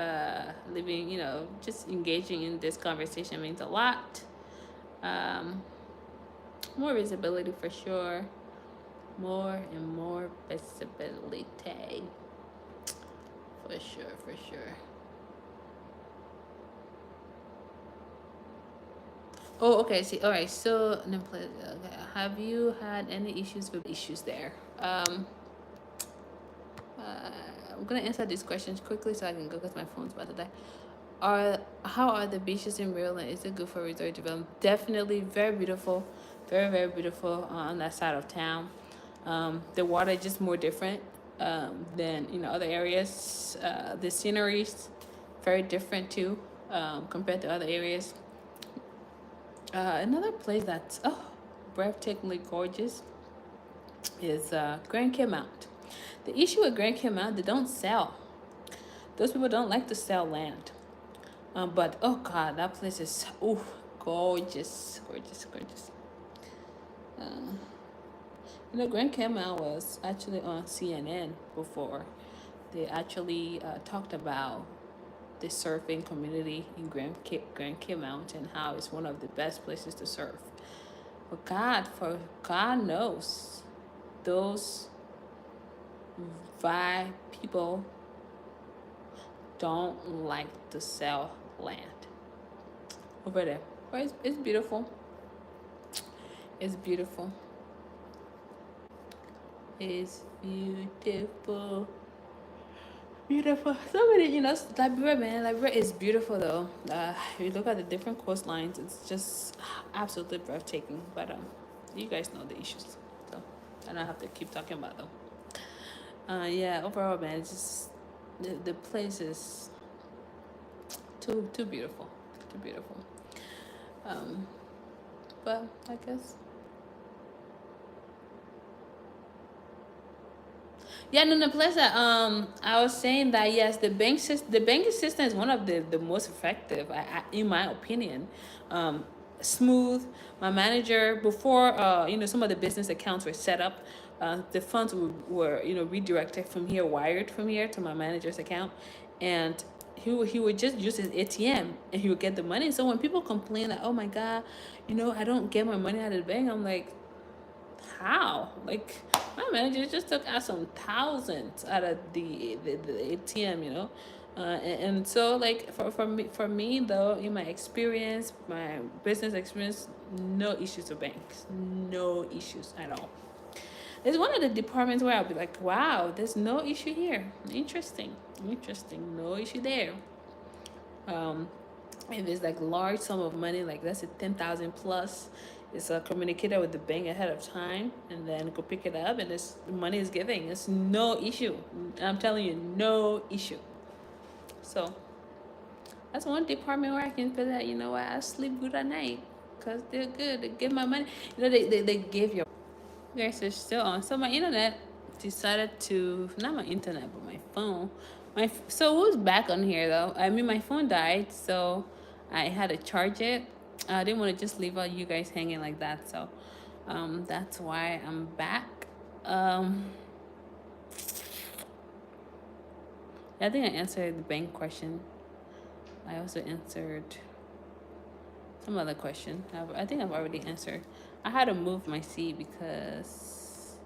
living, just engaging in this conversation means a lot. More visibility for sure. More and more visibility. For sure, for sure. Oh, okay. See, all right. So, okay. Have you had any issues with issues there? I'm gonna answer these questions quickly so I can go because my phone's about to die. How are the beaches in Maryland? Is it good for resort development? Definitely, very beautiful, very beautiful on that side of town. The water is just more different than other areas. The scenery's very different too compared to other areas. Another place that's breathtakingly gorgeous is Grand Care Mount. The issue with Grand Care Mount, they don't sell. Those people don't like to sell land. But oh god, that place is gorgeous, gorgeous, gorgeous. Grand Care Mount was actually on CNN before. They actually talked about the surfing community in Grand Care Mount and how it's one of the best places to surf. For God knows, those people don't like to sell land over there. But it's beautiful. It's beautiful. It's beautiful. Beautiful. Somebody, Liberia, man. Liberia is beautiful, though. If you look at the different coastlines, it's just absolutely breathtaking. But you guys know the issues, so I don't have to keep talking about them. Yeah, overall, man, it's just the place is too beautiful, too beautiful. But I guess. Yeah, no, the place that I was saying that yes, the banking system is one of the most effective, in my opinion. Smooth. My manager before some of the business accounts were set up, the funds were redirected from here, wired from here to my manager's account, and he would just use his ATM and he would get the money. So when people complain that, oh my god, I don't get my money out of the bank, I'm like, how? Like, my manager just took out some thousands out of the ATM, and so like for me though, in my experience, my business experience, no issues with banks, no issues at all. It's one of the departments where I'll be like, wow, there's no issue here. Interesting, no issue there. If it's like large sum of money, like let's say 10,000 plus, it's communicated with the bank ahead of time, and then go pick it up, and this money is giving. It's no issue. I'm telling you, no issue. So that's one department where I can feel that I sleep good at night. because they're good. They give my money. They give your. You guys are still on. So my internet decided to, not my internet, but my phone. So who's back on here though? I mean, my phone died, so I had to charge it. I didn't want to just leave out you guys hanging like that, so that's why I'm back. Um, I think I answered the bank question. I also answered some other question. I think I've already answered. I had to move my seat because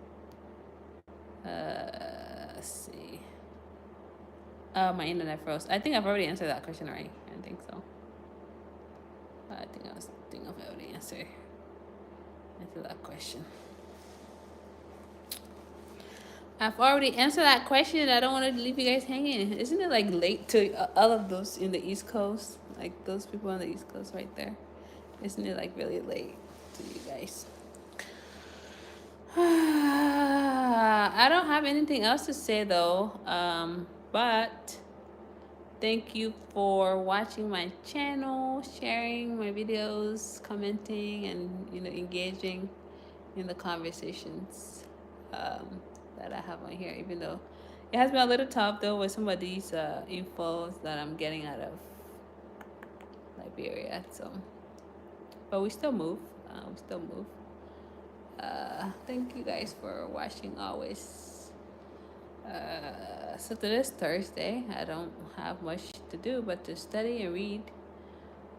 let's see. My internet froze. I think I've already answered that question, right? I think so. I think I've already answered that question. I've already answered that question. I don't want to leave you guys hanging. Isn't it like late to all of those in the East Coast? Like those people on the East Coast right there. Isn't it like really late to you guys? I don't have anything else to say though. But thank you for watching my channel, sharing my videos, commenting, and engaging in the conversations that I have on here. Even though it has been a little tough though with some of these infos that I'm getting out of Liberia. So, but we still move. We still move. Thank you guys for watching always. So today's Thursday. I don't have much to do but to study and read.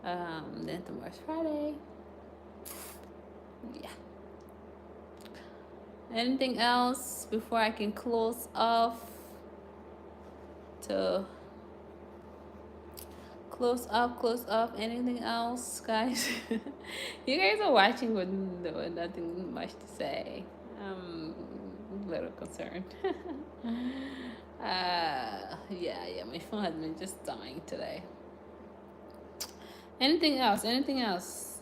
Then tomorrow's Friday. Yeah. Anything else before I can close off? To close up. Anything else, guys? You guys are watching with nothing much to say. I'm a little concerned. Yeah, my phone has been just dying today. Anything else?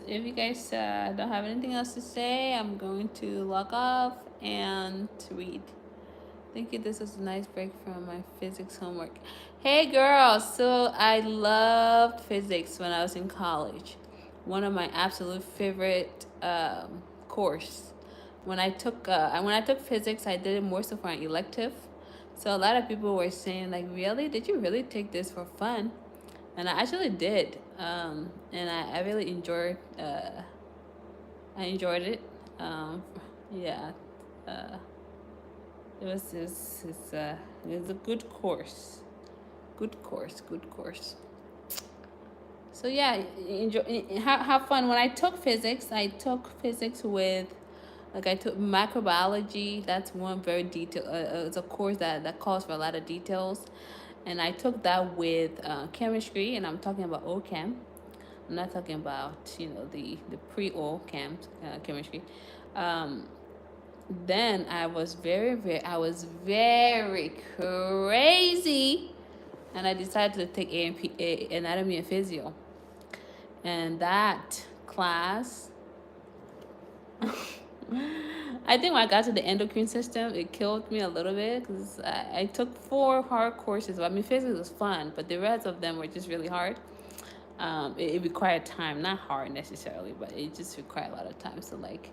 If you guys don't have anything else to say, I'm going to log off and read. Thank you. This was a nice break from my physics homework. Hey girls, so I loved physics when I was in college. One of my absolute favorite course. When I took physics, I did it more so for an elective. So a lot of people were saying like, really? Did you really take this for fun? And I actually did. And I really enjoyed it. Yeah. Uh, it was a good course. Good course. So yeah, have fun. When I took physics with, like, I took microbiology. That's one very detailed. It's a course that calls for a lot of details, and I took that with chemistry, and I'm talking about OChem. I'm not talking about the pre-O chem chemistry. Um, then I was very crazy, and I decided to take anatomy and physio. And that class, I think when I got to the endocrine system, it killed me a little bit because I took 4 hard courses. I mean, physics was fun, but the rest of them were just really hard. It required time, not hard necessarily, but it just required a lot of time. So like,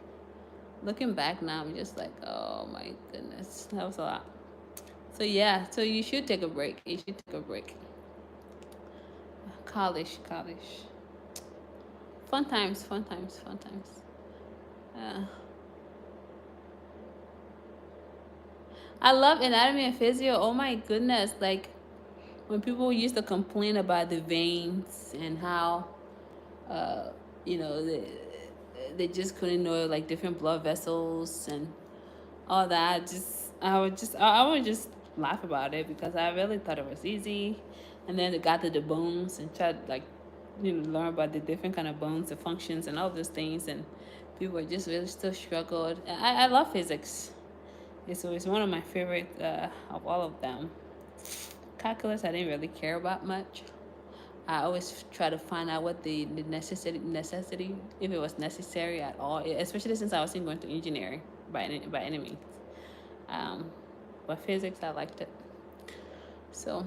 looking back now, I'm just like, oh my goodness, that was a lot. So yeah, so you should take a break. College. Fun times. Uh, I love anatomy and physio. Oh my goodness, like when people used to complain about the veins and how, uh, they just couldn't know like different blood vessels and all that. I would just laugh about it because I really thought it was easy, and then it got to the bones and tried like learn about the different kind of bones, the functions, and all those things, and people were just really still struggled. I love physics. It's one of my favorite of all of them. Calculus I didn't really care about much. I always try to find out what the necessity, if it was necessary at all, especially since I wasn't going to engineering by any means. Um, but physics, I liked it. So,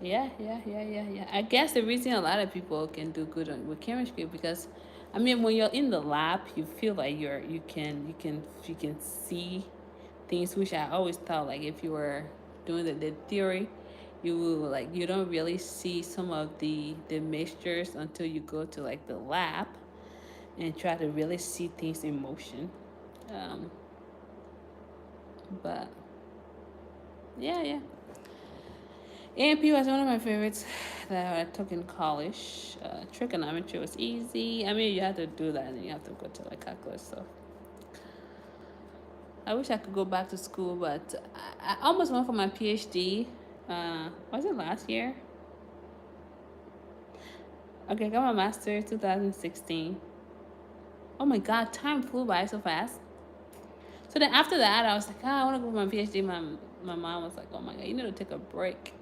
Yeah. I guess the reason a lot of people can do good with chemistry because, I mean, when you're in the lab, you feel like you can see things, which I always thought like if you were doing the theory, you will like you don't really see some of the mixtures until you go to like the lab and try to really see things in motion. Um, but yeah. A&P was one of my favorites that I took in college. Trigonometry was easy. I mean, you have to do that and you have to go to like calculus. So I wish I could go back to school, but I almost went for my PhD. Was it last year? Okay, I got my master 2016. Oh my God, time flew by so fast. So then after that, I was like, I want to go for my PhD. My mom was like, oh my God, you need to take a break.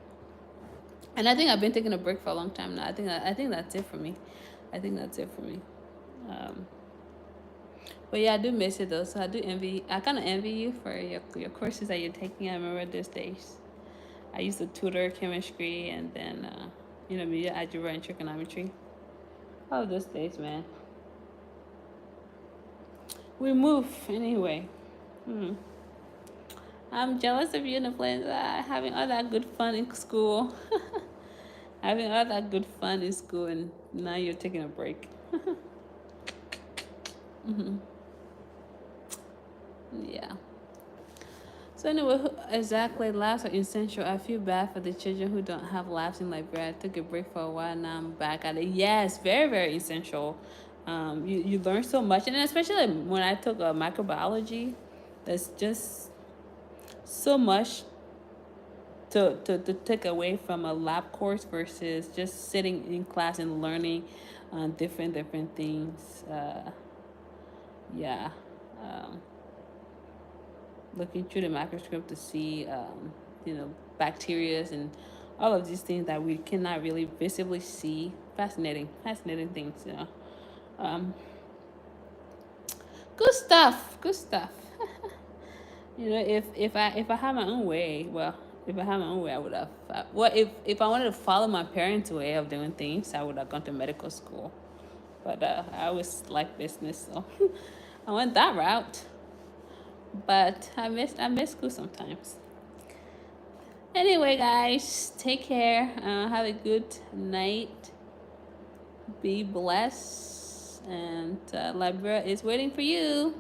And I think I've been taking a break for a long time now. I think that's it for me. I think that's it for me. Um, but yeah, I do miss it though. So I do envy. I kind of envy you for your courses that you're taking. I remember those days. I used to tutor chemistry and then media algebra and trigonometry. Oh, those days, man. We move anyway. Hmm. I'm jealous of you in the place having all that good fun in school. Having all that good fun in school, and now you're taking a break. Hmm. Yeah. So anyway, exactly, labs are essential. I feel bad for the children who don't have labs in Liberia. I took a break for a while. Now I'm back at it. Yes, very very essential. You learn so much, and especially when I took microbiology, there's just so much to take away from a lab course versus just sitting in class and learning different things. Yeah. Um, Looking through the microscope to see, bacteria and all of these things that we cannot really visibly see. Fascinating things. Um, Good stuff. Good stuff. If I had my own way, well, if I had my own way, I would have. Well, if I wanted to follow my parents' way of doing things, I would have gone to medical school. But I always like business, so I went that route. But I miss school sometimes. Anyway, guys, take care. Have a good night. Be blessed, and Liberia is waiting for you.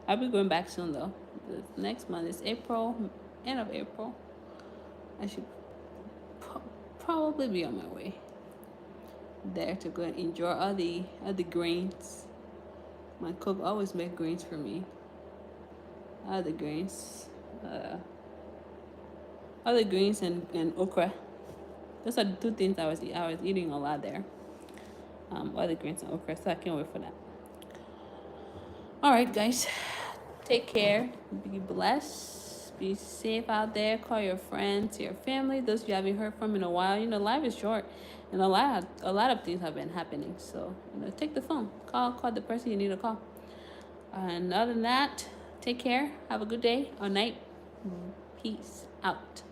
I'll be going back soon though. The next month is April, end of April. I should probably be on my way there to go and enjoy all the grains. My cook always make grains for me. All the grains, uh, all the greens and okra. Those are the two things I was eating a lot there. All the greens and okra. So I can't wait for that. All right, guys. Take care. Be blessed. Be safe out there. Call your friends, your family, those you haven't heard from in a while. Life is short, and a lot of things have been happening. So take the phone. Call the person you need to call. And other than that, take care. Have a good day or night. Peace out.